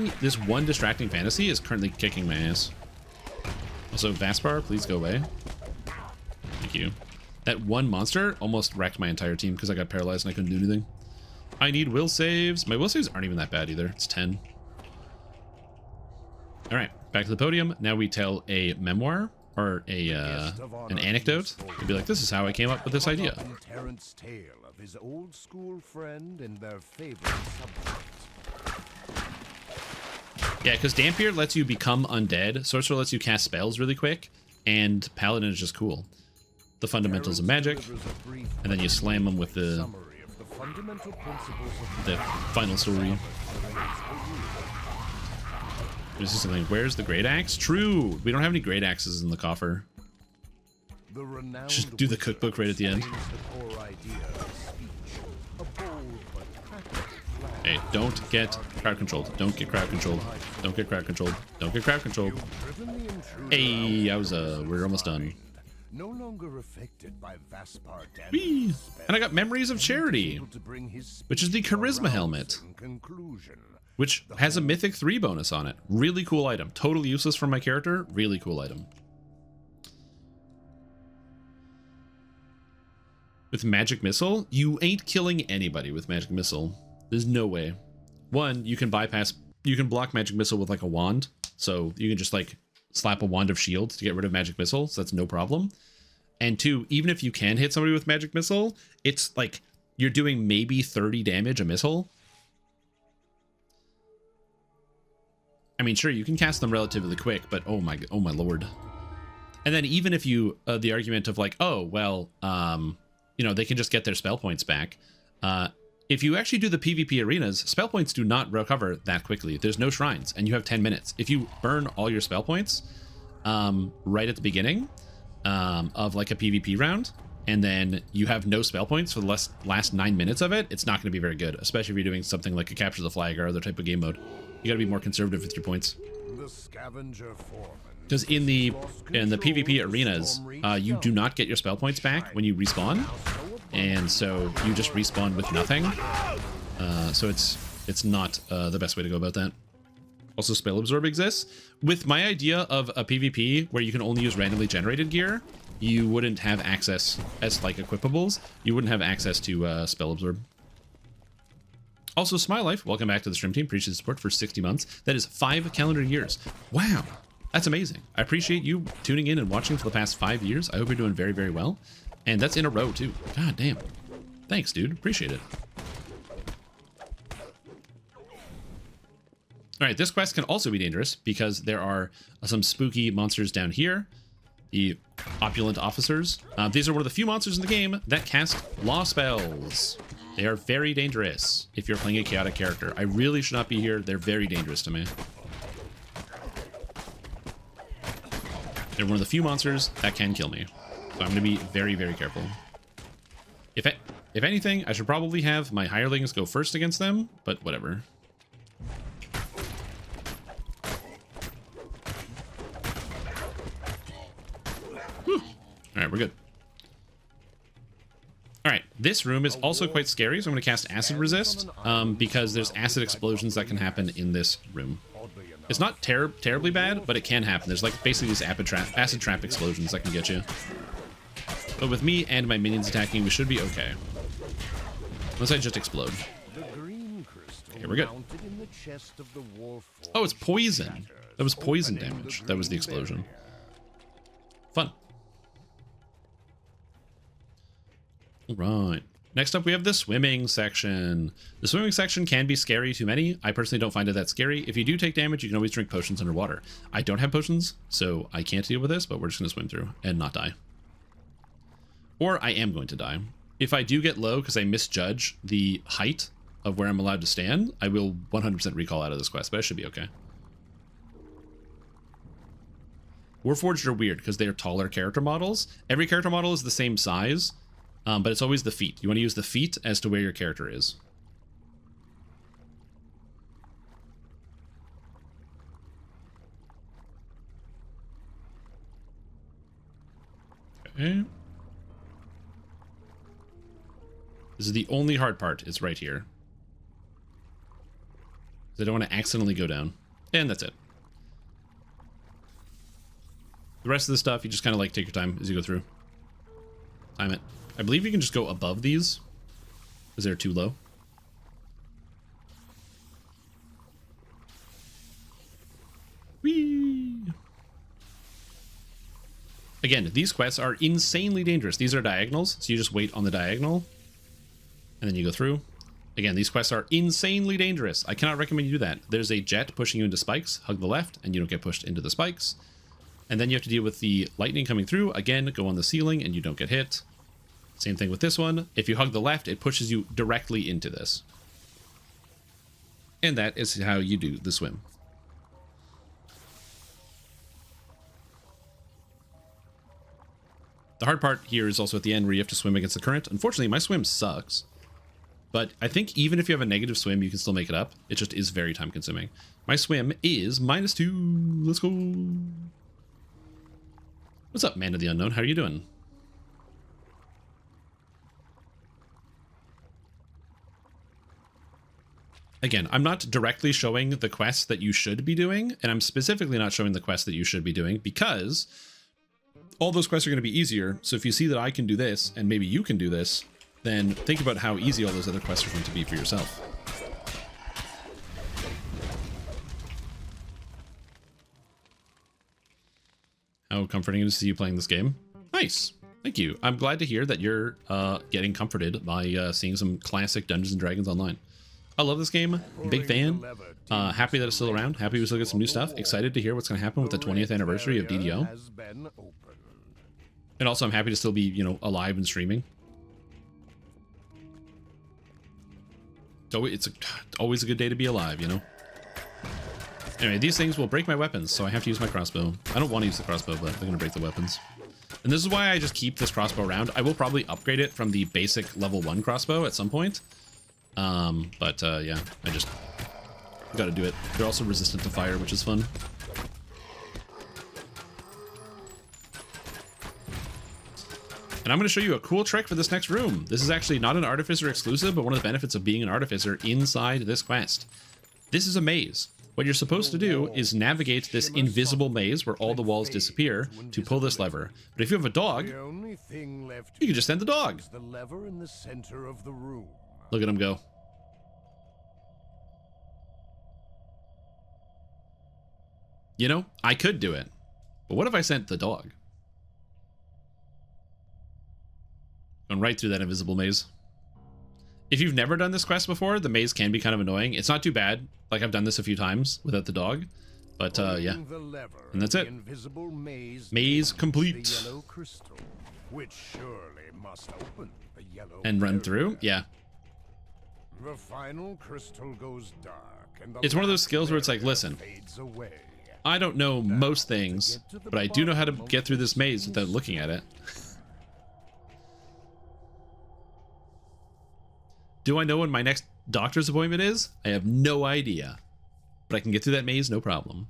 one distracting fantasy is currently kicking my ass. Also, Vaspar, please go away. Thank you. That one monster almost wrecked my entire team because I got paralyzed and I couldn't do anything. I need will saves. My will saves aren't even that bad either. It's 10. All right, back to the podium. Now we tell a memoir. Or an anecdote. You'd be like, this is how I came up with this idea. Terrance's tale of his old school friend and their favorite subject. Yeah, because Dampier lets you become undead, Sorcerer lets you cast spells really quick, and Paladin is just cool. The fundamentals of magic, and then you slam them with the final story. This is something. Where's the great axe? True. We don't have any great axes in the coffer. Just do the cookbook right at the end. Hey, don't get crowd controlled. Don't get crowd controlled. Don't get crowd controlled. Don't get crowd controlled. Hey, we're almost done. No longer affected by Vaspar damage. Whee! And I got Memories of Charity, which is the Charisma helmet, which has a Mythic 3 bonus on it. Really cool item. Totally useless for my character. Really cool item. With Magic Missile, you ain't killing anybody with Magic Missile. There's no way. One, you can block Magic Missile with like a wand. So you can just like slap a Wand of Shield to get rid of Magic Missile. So that's no problem. And two, even if you can hit somebody with Magic Missile, it's like you're doing maybe 30 damage a missile. I mean, sure, you can cast them relatively quick, but oh my lord. And then even if you, the argument of like, oh, well, you know, they can just get their spell points back. if you actually do the PvP arenas, spell points do not recover that quickly. There's no shrines, and you have 10 minutes. If you burn all your spell points right at the beginning of like a PvP round, and then you have no spell points for the last 9 minutes of it, it's not going to be very good, especially if you're doing something like a capture the flag or other type of game mode. You got to be more conservative with your points. Because in the PvP arenas, you do not get your spell points back when you respawn, and so you just respawn with nothing. So it's not the best way to go about that. Also, spell absorb exists. With my idea of a PvP where you can only use randomly generated gear, you wouldn't have access as like equipables. You wouldn't have access to spell absorb. Also, Smile Life, welcome back to the stream team. Appreciate the support for 60 months. That is 5 calendar years. Wow, that's amazing. I appreciate you tuning in and watching for the past 5 years. I hope you're doing very, very well. And that's in a row too. God damn. Thanks, dude. Appreciate it. All right, this quest can also be dangerous because there are some spooky monsters down here. The opulent officers. These are one of the few monsters in the game that cast law spells. They are very dangerous if you're playing a chaotic character. I really should not be here. They're very dangerous to me. They're one of the few monsters that can kill me. So I'm going to be very, very careful. If anything, I should probably have my hirelings go first against them, but whatever. All right, we're good. All right, this room is also quite scary, so I'm going to cast Acid Resist because there's acid explosions that can happen in this room. It's not terribly bad, but it can happen. There's like basically these acid trap explosions that can get you. But with me and my minions attacking, we should be okay. Unless I just explode. Okay, we're good. Oh, it's poison. That was poison damage. That was the explosion. Fun. Right. Next up, we have the swimming section. The swimming section can be scary to many. I personally don't find it that scary. If you do take damage, you can always drink potions underwater. I don't have potions, so I can't deal with this, but we're just going to swim through and not die. Or I am going to die. If I do get low because I misjudge the height of where I'm allowed to stand, I will 100% recall out of this quest, but I should be okay. Warforged are weird because they are taller character models. Every character model is the same size. But it's always the feet. You want to use the feet as to where your character is. Okay. This is the only hard part. It's right here. I don't want to accidentally go down. And that's it. The rest of the stuff, you just kind of like take your time as you go through. Time it. I believe you can just go above these because they're too low. Whee! Again, these quests are insanely dangerous. These are diagonals, so you just wait on the diagonal and then you go through. Again, these quests are insanely dangerous. I cannot recommend you do that. There's a jet pushing you into spikes. Hug the left and you don't get pushed into the spikes. And then you have to deal with the lightning coming through. Again, go on the ceiling and you don't get hit. Same thing with this one. If you hug the left, it pushes you directly into this. And that is how you do the swim. The hard part here is also at the end where you have to swim against the current. Unfortunately, my swim sucks. But I think even if you have a negative swim, you can still make it up. It just is very time consuming. My swim is -2. Let's go. What's up, Man of the Unknown? How are you doing? Again, I'm not directly showing the quests that you should be doing, and I'm specifically not showing the quests that you should be doing because all those quests are going to be easier. So if you see that I can do this, and maybe you can do this, then think about how easy all those other quests are going to be for yourself. How comforting it is to see you playing this game. Nice. Thank you. I'm glad to hear that you're getting comforted by seeing some classic Dungeons & Dragons online. I love this game. Big fan. Happy that it's still around. Happy we still get some new stuff. Excited to hear what's going to happen with the 20th anniversary of DDO. And also I'm happy to still be, you know, alive and streaming. So it's always a good day to be alive, you know? Anyway, these things will break my weapons, so I have to use my crossbow. I don't want to use the crossbow, but they're going to break the weapons. And this is why I just keep this crossbow around. I will probably upgrade it from the basic level 1 crossbow at some point. Yeah, I just got to do it. They're also resistant to fire, which is fun. And I'm going to show you a cool trick for this next room. This is actually not an Artificer exclusive, but one of the benefits of being an Artificer inside this quest. This is a maze. What you're supposed to do is navigate this invisible maze where all the walls disappear to pull this lever. But if you have a dog, you can just send the dog. Look at him go. You know, I could do it. But what if I sent the dog? Going right through that invisible maze. If you've never done this quest before, the maze can be kind of annoying. It's not too bad. Like, I've done this a few times without the dog. But, yeah. And that's it. Maze complete. And run through? Yeah. The final crystal goes dark, and it's one of those skills where it's like, listen, I don't know most things, but I do know how to get through this maze without looking at it. Do I know when my next doctor's appointment is? I have no idea. But I can get through that maze, no problem.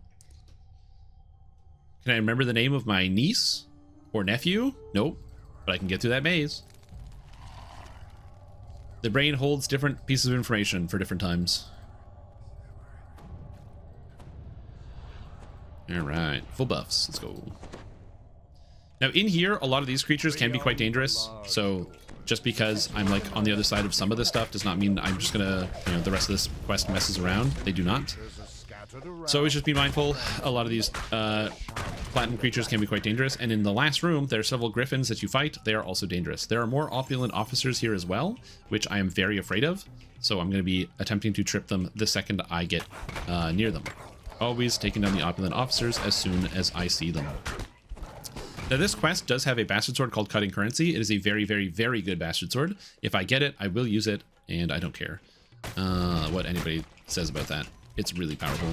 Can I remember the name of my niece or nephew? Nope. But I can get through that maze. The brain holds different pieces of information for different times. Alright, full buffs. Let's go. Now in here, a lot of these creatures can be quite dangerous, so just because I'm like on the other side of some of this stuff does not mean I'm just gonna, you know, the rest of this quest messes around. They do not. So always just be mindful. A lot of these platinum creatures can be quite dangerous, and in the last room there are several griffins that you fight. They are also dangerous. There are more opulent officers here as well, which I am very afraid of, so I'm going to be attempting to trip them the second I get near them. Always taking down the opulent officers as soon as I see them. Now this quest does have a bastard sword called Cutting Currency. It is a very, very, very good bastard sword. If I get it, I will use it, and I don't care what anybody says about that. It's really powerful.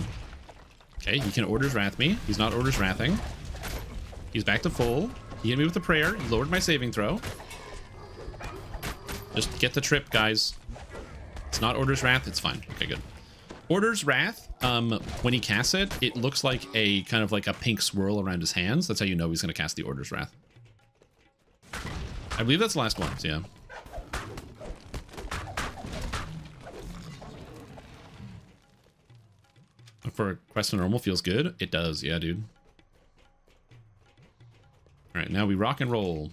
Okay, he can Orders Wrath me. He's not Orders Wrathing. He's back to full. He hit me with a prayer. He lowered my saving throw. Just get the trip, guys. It's not Orders Wrath. It's fine. Okay, good. Orders Wrath, when he casts it, it looks like a kind of like a pink swirl around his hands. That's how you know he's going to cast the Orders Wrath. I believe that's the last one, so yeah. For a quest to normal feels good. It does, yeah, dude. All right, now we rock and roll.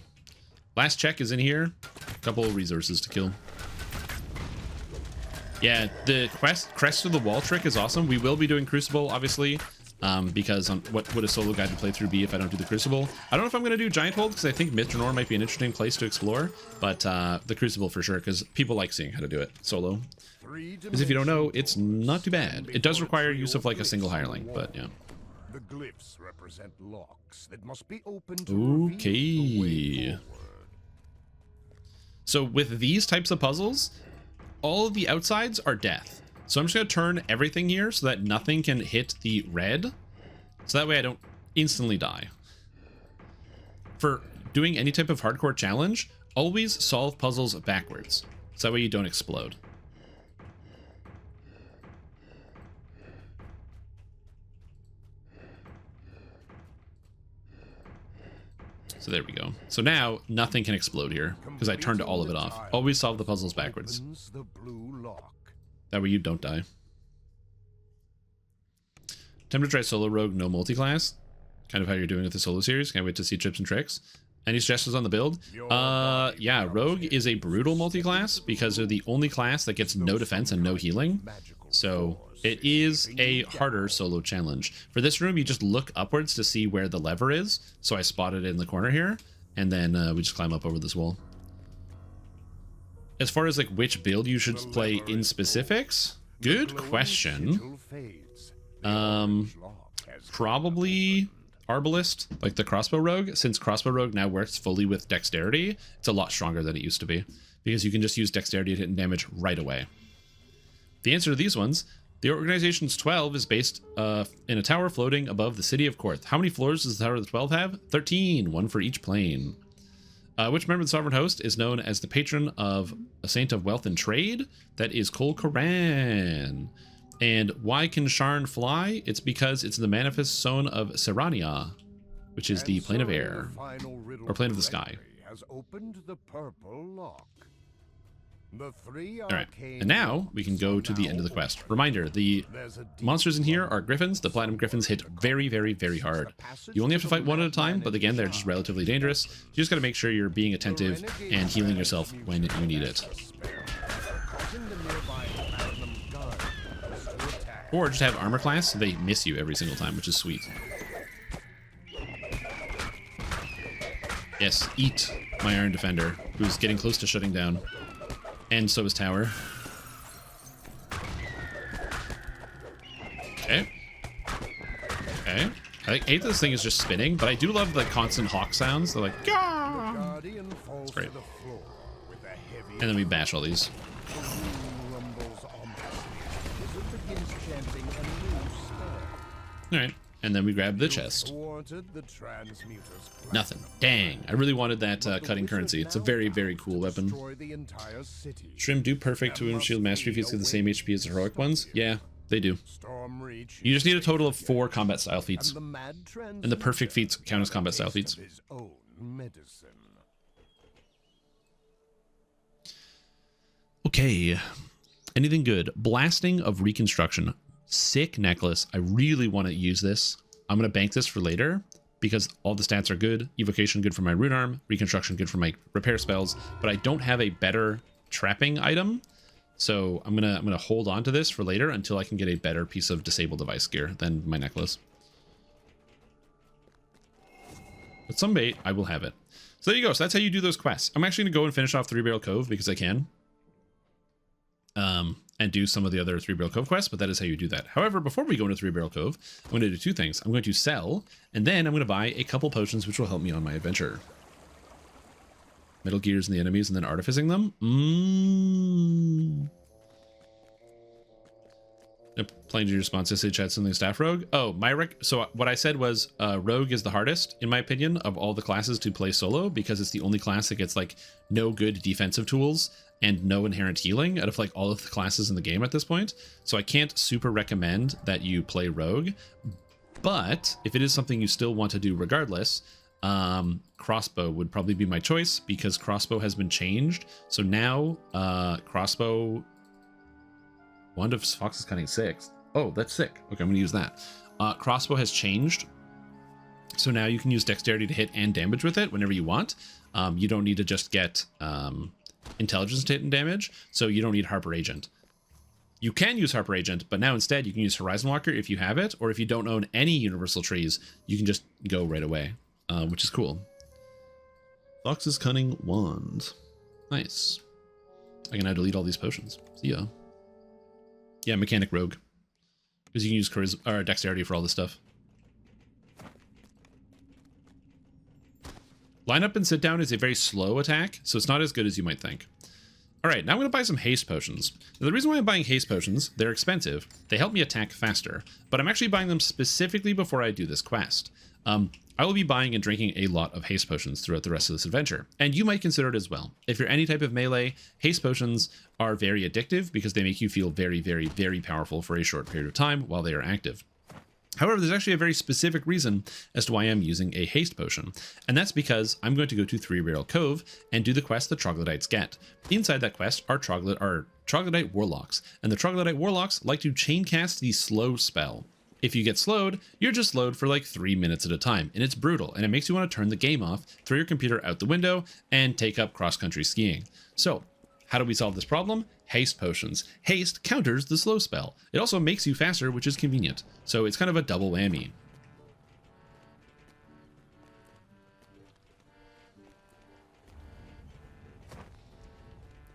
Last check is in here. A couple of resources to kill. Yeah, the crest of the wall trick is awesome. We will be doing Crucible, obviously, because what would a solo guided playthrough be if I don't do the Crucible? I don't know if I'm going to do Giant Hold, because I think Mitranor might be an interesting place to explore, but the Crucible for sure, because people like seeing how to do it solo. Because if you don't know, it's not too bad. It does require use of like a single hireling, but yeah. The glyphs represent locks that must be opened to okay. So with these types of puzzles, all of the outsides are death. So I'm just going to turn everything here so that nothing can hit the red. So that way I don't instantly die. For doing any type of hardcore challenge, always solve puzzles backwards. So that way you don't explode. So there we go. So now nothing can explode here because I turned all of it off. Always solve the puzzles backwards. That way you don't die. Time to try solo rogue, no multi-class. Kind of how you're doing with the solo series. Can't wait to see tips and tricks. Any suggestions on the build? Yeah, rogue is a brutal multi-class because they're the only class that gets no defense and no healing. So it is a harder solo challenge. For this room, you just look upwards to see where the lever is. So I spotted it in the corner here, and then we just climb up over this wall. As far as like which build you should play in specifics, good question. Probably Arbalist, like the crossbow rogue. Since crossbow rogue now works fully with dexterity, it's a lot stronger than it used to be because you can just use dexterity to hit damage right away. The answer to these ones, the organization's 12 is based in a tower floating above the city of Korth. How many floors does the Tower of the 12 have? 13, one for each plane. Which member of the Sovereign Host is known as the patron of a saint of wealth and trade? That is Kol Koran. And why can Sharn fly? It's because it's the manifest zone of Serania, which is the plane of air, or plane of the sky. Has opened the purple lock. The three All right, and now we can go to the end of the quest. Reminder, the monsters in here are griffins. The platinum griffins hit very, very, very hard. You only have to fight one at a time, but again, they're just relatively dangerous. You just got to make sure you're being attentive and healing yourself when you need it. Or just have armor class so they miss you every single time, which is sweet. Yes, eat my Iron Defender, who's getting close to shutting down. And so is Tower. Okay. Okay. I hate this thing is just spinning, but I do love the constant hawk sounds. They're like, Gah! It's great. And then we bash all these. Alright. And then we grab the chest. Nothing. Dang. I really wanted that cutting currency. It's a very, very cool weapon. Shrim do perfect to shield mastery feats with the same HP as the heroic ones. Yeah, they do. You just need a total of 4 combat style feats. And the perfect feats count as combat style feats. Okay. Anything good? Blasting of Reconstruction. Sick necklace. I really want to use this. I'm going to bank this for later because all the stats are good. Evocation good for my rune arm, reconstruction good for my repair spells, but I don't have a better trapping item. So I'm going to hold on to this for later until I can get a better piece of disabled device gear than my necklace. With some bait, I will have it. So there you go. So that's how you do those quests. I'm actually going to go and finish off Three Barrel Cove because I can. And do some of the other Three Barrel Cove quests, but that is how you do that. However, before we go into Three Barrel Cove, I'm going to do 2 things. I'm going to sell, and then I'm going to buy a couple potions which will help me on my adventure. Metal Gears and the enemies, and then artificing them. Playing to your response, I say chat something staff rogue. Oh, so what I said was rogue is the hardest, in my opinion, of all the classes to play solo, because it's the only class that gets like no good defensive tools and no inherent healing out of like all of the classes in the game at this point. So I can't super recommend that you play rogue, but if it is something you still want to do regardless, crossbow would probably be my choice because crossbow has been changed. So now crossbow, Wand of Fox is cutting 6. Oh, that's sick. Okay, I'm gonna use that. Crossbow has changed. So now you can use dexterity to hit and damage with it whenever you want. You don't need to just get intelligence to hit and damage, so you don't need Harper Agent. You can use Harper Agent, but now instead you can use Horizon Walker if you have it, or if you don't own any universal trees, you can just go right away, which is cool. Fox's Cunning Wand. Nice. I can now delete all these potions. See ya. Yeah, Mechanic Rogue. Because you can use Charisma or Dexterity for all this stuff. Line up and sit down is a very slow attack, so it's not as good as you might think. All right, now I'm going to buy some haste potions. Now, the reason why I'm buying haste potions, they're expensive. They help me attack faster, but I'm actually buying them specifically before I do this quest. I will be buying and drinking a lot of haste potions throughout the rest of this adventure, and you might consider it as well. If you're any type of melee, haste potions are very addictive because they make you feel very, very, very powerful for a short period of time while they are active. However, there's actually a very specific reason as to why I'm using a haste potion, and that's because I'm going to go to Three Barrel Cove and do the quest the Troglodytes get. Inside that quest are Troglodyte Warlocks, and the Troglodyte Warlocks like to chain cast the slow spell. If you get slowed, you're just slowed for like 3 minutes at a time, and it's brutal, and it makes you want to turn the game off, throw your computer out the window, and take up cross-country skiing. So, how do we solve this problem? Haste potions. Haste counters the slow spell. It also makes you faster, which is convenient. So it's kind of a double whammy.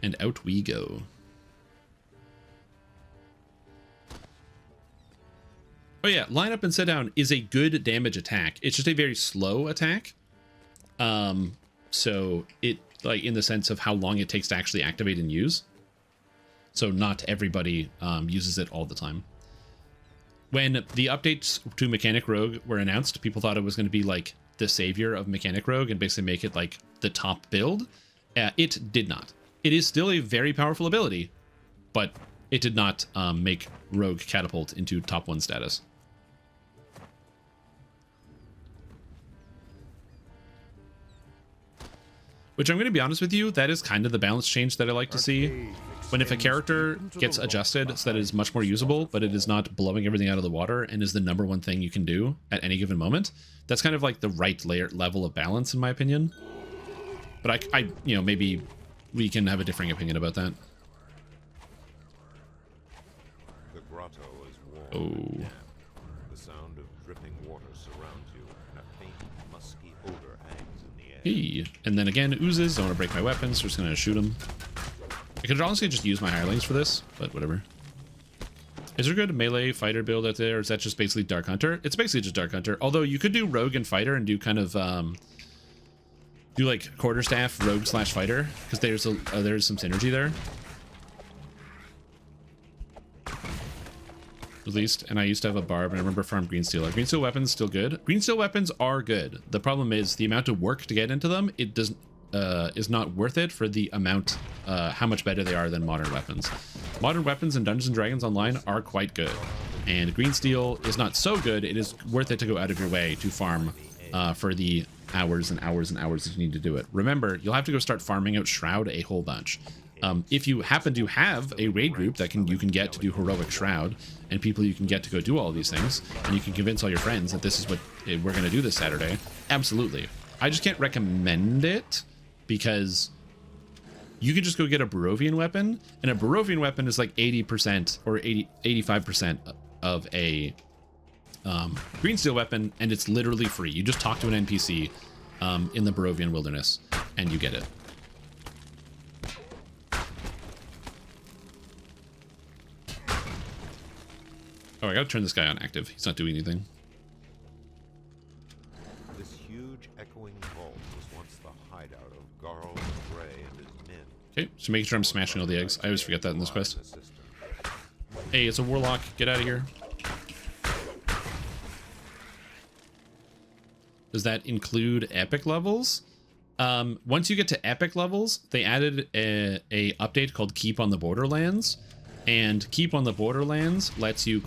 And out we go. Oh yeah, line up and sit down is a good damage attack. It's just a very slow attack. So it, like, in the sense of how long it takes to actually activate and use. So not everybody uses it all the time. When the updates to Mechanic Rogue were announced, people thought it was going to be like the savior of Mechanic Rogue and basically make it like the top build. It did not. It is still a very powerful ability, but it did not make Rogue catapult into top 1 status. Which I'm going to be honest with you, that is kind of the balance change that I like to see. When if a character gets adjusted so that it is much more usable, but it is not blowing everything out of the water and is the #1 thing you can do at any given moment, that's kind of like the right level of balance, in my opinion. But I you know, maybe we can have a differing opinion about that. The grotto is warm. Oh. The sound of dripping water surrounds you, and a faint, musky odor hangs in the air. Hey. And then again, oozes. I want to break my weapons, so we're just going to shoot them. I could honestly just use my hirelings for this, but whatever. Is there a good melee fighter build out there, or is that just basically Dark Hunter? It's basically just Dark Hunter, although you could do rogue and fighter and do kind of do like quarterstaff rogue / fighter, because there's some synergy there. At least, and I used to have a barb, and I remember farm green steel. Are green steel weapons still good? Green steel weapons are good. The problem is the amount of work to get into them. It doesn't is not worth it for the amount how much better they are than modern weapons. Modern weapons in Dungeons & Dragons Online are quite good, and green steel is not so good. It is worth it to go out of your way to farm for the hours and hours and hours that you need to do it. Remember, you'll have to go start farming out Shroud a whole bunch. If you happen to have a raid group that you can get to do heroic Shroud, and people you can get to go do all these things, and you can convince all your friends that this is what we're going to do this Saturday, absolutely. I just can't recommend it, because you can just go get a Barovian weapon, and a Barovian weapon is like 80% or 85% of a green steel weapon, and it's literally free. You just talk to an NPC in the Barovian wilderness, and you get it. Oh, I gotta turn this guy on active. He's not doing anything. This huge echoing vault was once the hideout of Garl and his men. Okay, so making sure I'm smashing all the eggs. I always forget that in this quest. Hey, it's a warlock. Get out of here. Does that include epic levels? Once you get to epic levels, they added a update called Keep on the Borderlands, and Keep on the Borderlands lets you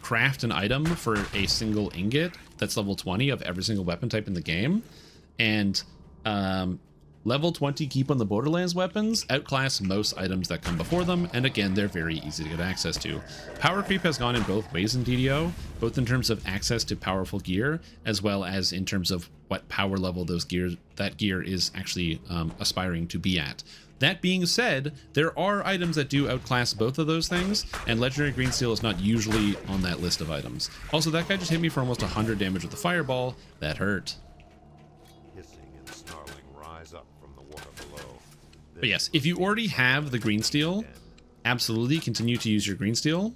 craft an item for a single ingot that's level 20 of every single weapon type in the game. And level 20 Keep on the Borderlands weapons outclass most items that come before them, and again, they're very easy to get access to. Power creep has gone in both ways in DDO, both in terms of access to powerful gear, as well as in terms of what power level that gear is actually aspiring to be at. That being said, there are items that do outclass both of those things, and Legendary Green Steel is not usually on that list of items. Also, that guy just hit me for almost 100 damage with the fireball. That hurt. Hissing and snarling rise up from the water below. But yes, if you already have the Green Steel, absolutely continue to use your Green Steel.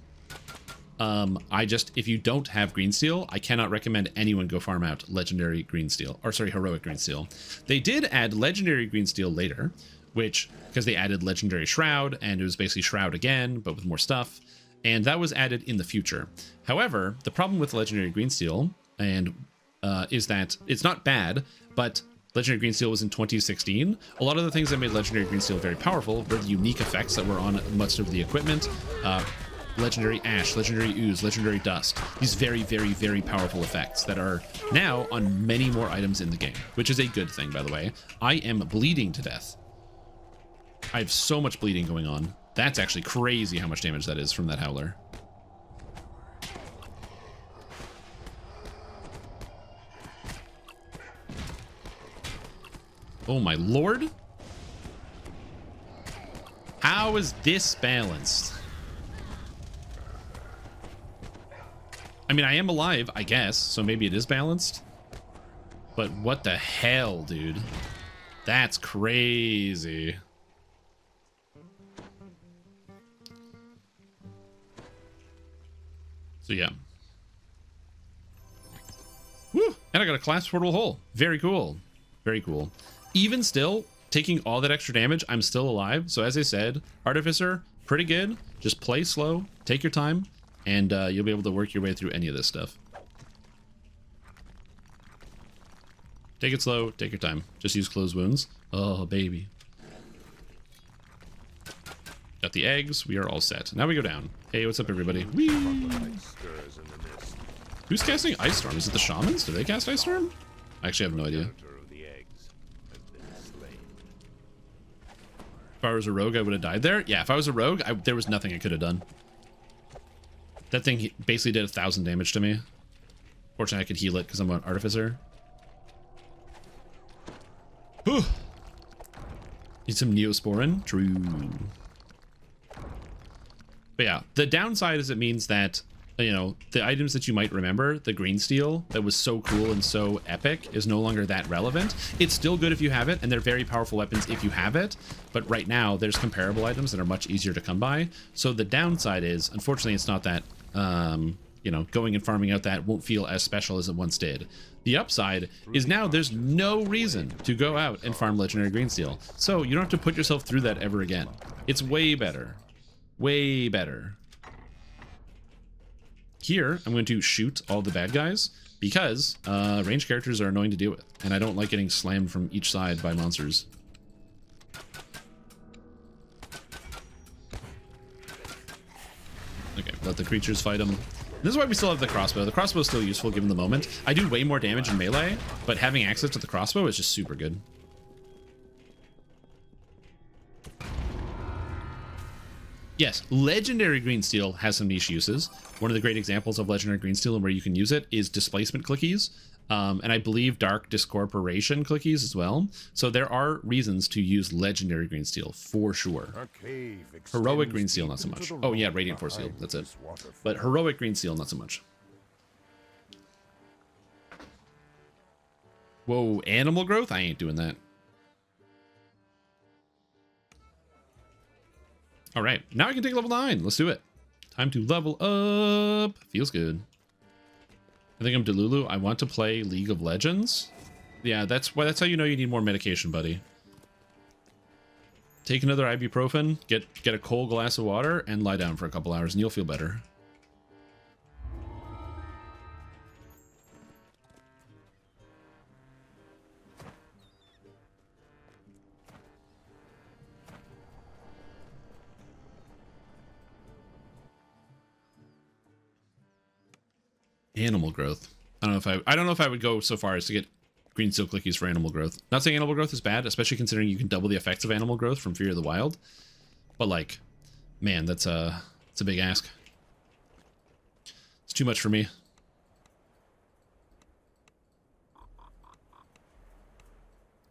If you don't have Green Steel, I cannot recommend anyone go farm out Legendary Green Steel, or sorry, Heroic Green Steel. They did add Legendary Green Steel later, because they added Legendary Shroud, and it was basically Shroud again, but with more stuff, and that was added in the future. However, the problem with Legendary Green Steel is that it's not bad, but Legendary Green Steel was in 2016. A lot of the things that made Legendary Green Steel very powerful were the unique effects that were on much of the equipment. Legendary Ash, Legendary Ooze, Legendary Dust. These very, very, very powerful effects that are now on many more items in the game, which is a good thing, by the way. I am bleeding to death. I have so much bleeding going on. That's actually crazy how much damage that is from that Howler. Oh my lord. How is this balanced? I mean, I am alive, I guess, so maybe it is balanced. But what the hell, dude? That's crazy. So yeah. Woo! And I got a class portal hole. Very cool. Very cool. Even still, taking all that extra damage, I'm still alive. So as I said, Artificer, pretty good. Just play slow, take your time, and you'll be able to work your way through any of this stuff. Take it slow, take your time. Just use closed wounds. Oh, baby. Got the eggs. We are all set. Now we go down. Hey, what's up, everybody? Whee! Who's casting Ice Storm? Is it the Shamans? Do they cast Ice Storm? I actually have no idea. If I was a rogue, I would have died there. Yeah, if I was a rogue, there was nothing I could have done. That thing basically did 1,000 damage to me. Fortunately, I could heal it because I'm an Artificer. Whew. Need some Neosporin. True. But yeah, the downside is it means that, you know, the items that you might remember, the green steel that was so cool and so epic, is no longer that relevant. It's still good if you have it, and they're very powerful weapons if you have it, but right now there's comparable items that are much easier to come by. So the downside is, unfortunately, it's not that, you know, going and farming out that won't feel as special as it once did. The upside is now there's no reason to go out and farm legendary green steel, so you don't have to put yourself through that ever again. It's way better. Way better. Here, I'm going to shoot all the bad guys because ranged characters are annoying to deal with, and I don't like getting slammed from each side by monsters. Okay, let the creatures fight them. This is why we still have the crossbow. The crossbow is still useful given the moment. I do way more damage in melee, but having access to the crossbow is just super good. Yes, legendary green steel has some niche uses. One of the great examples of legendary green steel and where you can use it is displacement clickies, and I believe dark discorporation clickies as well. So there are reasons to use legendary green steel for sure. Heroic green steel, not so much. Oh yeah, radiant force shield, that's it. But heroic green steel, not so much. Whoa, animal growth? I ain't doing that. All right, now I can take level 9. Let's do it. Time to level up. Feels good. I think I'm Delulu. I want to play League of Legends. Yeah, that's how you know you need more medication, buddy. Take another ibuprofen, get a cold glass of water, and lie down for a couple hours, and you'll feel better. Animal growth. I don't know if I would go so far as to get green steel clickies for animal growth. Not saying animal growth is bad, especially considering you can double the effects of animal growth from Fear of the Wild. But like, man, it's a big ask. It's too much for me.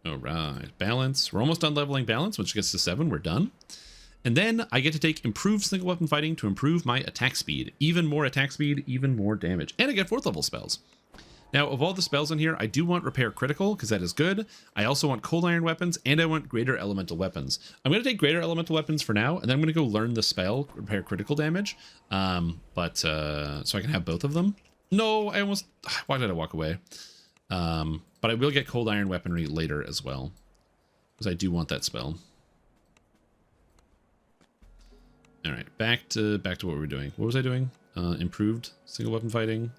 All right, balance. We're almost done leveling balance, which gets to 7. We're done. And then I get to take improved single weapon fighting to improve my attack speed. Even more attack speed, even more damage. And I get 4th level spells. Now, of all the spells in here, I do want repair critical, because that is good. I also want cold iron weapons, and I want greater elemental weapons. I'm going to take greater elemental weapons for now, and then I'm going to go learn the spell, repair critical damage. So I can have both of them. No, why did I walk away? But I will get cold iron weaponry later as well, because I do want that spell. All right, back to what we were doing. What was I doing? Improved single weapon fighting.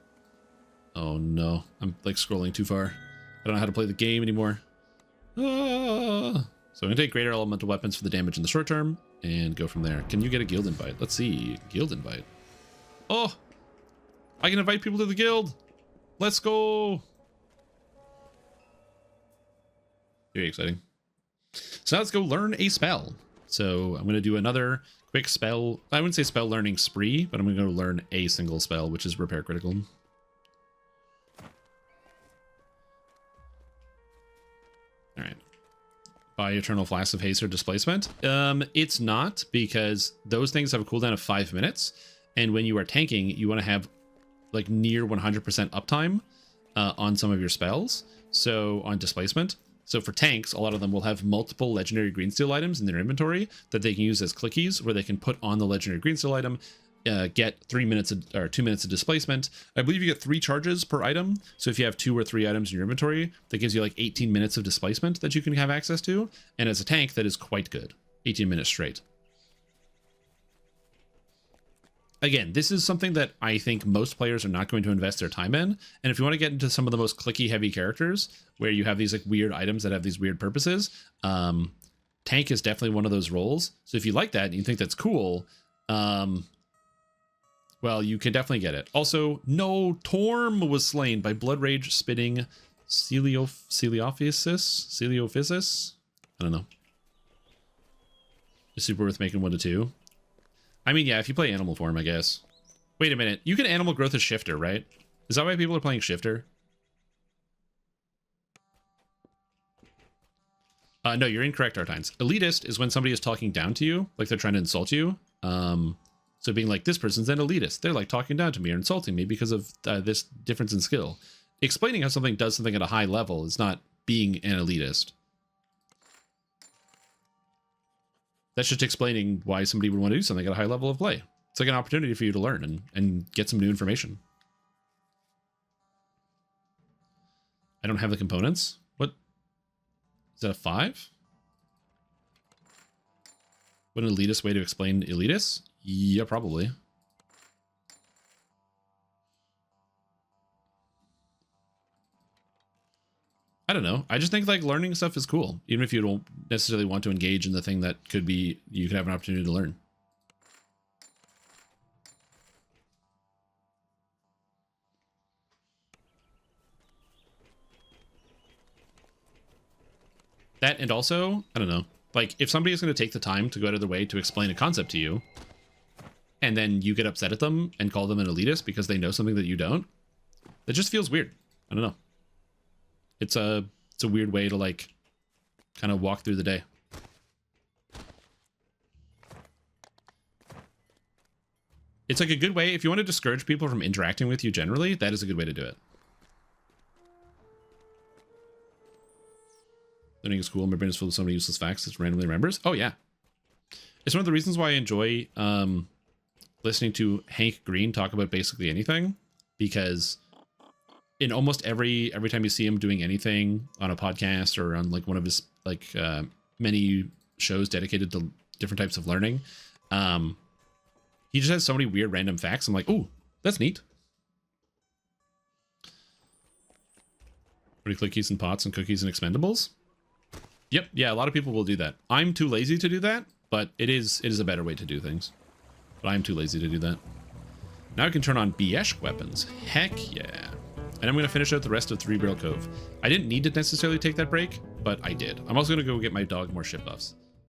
Oh no, I'm like scrolling too far. I don't know how to play the game anymore. Ah! So I'm gonna take greater elemental weapons for the damage in the short term and go from there. Can you get a guild invite? Let's see, guild invite. Oh, I can invite people to the guild. Let's go. Very exciting. So now let's go learn a spell. So I'm gonna do another quick spell. I wouldn't say spell learning spree, but I'm going to go learn a single spell, which is repair critical. All right. Buy Eternal Flask of Haste or Displacement. It's not, because those things have a cooldown of 5 minutes. And when you are tanking, you want to have like near 100% uptime on some of your spells. So on displacement. So for tanks, a lot of them will have multiple legendary green steel items in their inventory that they can use as clickies, where they can put on the legendary green steel item, get 2 minutes of displacement. I believe you get 3 charges per item. So if you have 2 or 3 items in your inventory, that gives you like 18 minutes of displacement that you can have access to. And as a tank, that is quite good. 18 minutes straight. again, this is something that I think most players are not going to invest their time in. And if you want to get into some of the most clicky heavy characters where you have these like weird items that have these weird purposes, tank is definitely one of those roles. So if you like that and you think that's cool, well, you can definitely get it. Also, no, Torm was slain by Blood Rage spitting Celeophysis? I don't know. It's super worth making 1 to 2. I mean, yeah, if you play animal form, I guess. Wait a minute. You can animal growth as shifter, right? Is that why people are playing shifter? No, you're incorrect, Artines. Elitist is when somebody is talking down to you, like they're trying to insult you. So being like, this person's an elitist. They're like talking down to me or insulting me because of this difference in skill. Explaining how something does something at a high level is not being an elitist. That's just explaining why somebody would want to do something at a high level of play. It's like an opportunity for you to learn and get some new information. I don't have the components. What? Is that a 5? What an elitist way to explain elitists? Yeah, probably. I don't know. I just think like learning stuff is cool, even if you don't necessarily want to engage in the thing that could be, you could have an opportunity to learn. That, and also, I don't know, like if somebody is going to take the time to go out of their way to explain a concept to you, and then you get upset at them and call them an elitist because they know something that you don't, that just feels weird. I don't know. It's a weird way to like kind of walk through the day. It's like a good way, if you want to discourage people from interacting with you generally, that is a good way to do it. Learning is cool. My brain is full of so many useless facts it randomly remembers. Oh yeah. It's one of the reasons why I enjoy listening to Hank Green talk about basically anything, because in almost every time you see him doing anything on a podcast or on like one of his like many shows dedicated to different types of learning, he just has so many weird random facts. I'm like, ooh, that's neat. Pretty clickies and pots and cookies and expendables. Yep, yeah, a lot of people will do that. I'm too lazy to do that, but it is a better way to do things. But I'm too lazy to do that. Now I can turn on Biesh weapons. Heck yeah. And I'm going to finish out the rest of Three Barrel Cove. I didn't need to necessarily take that break, but I did. I'm also going to go get my dog more ship buffs.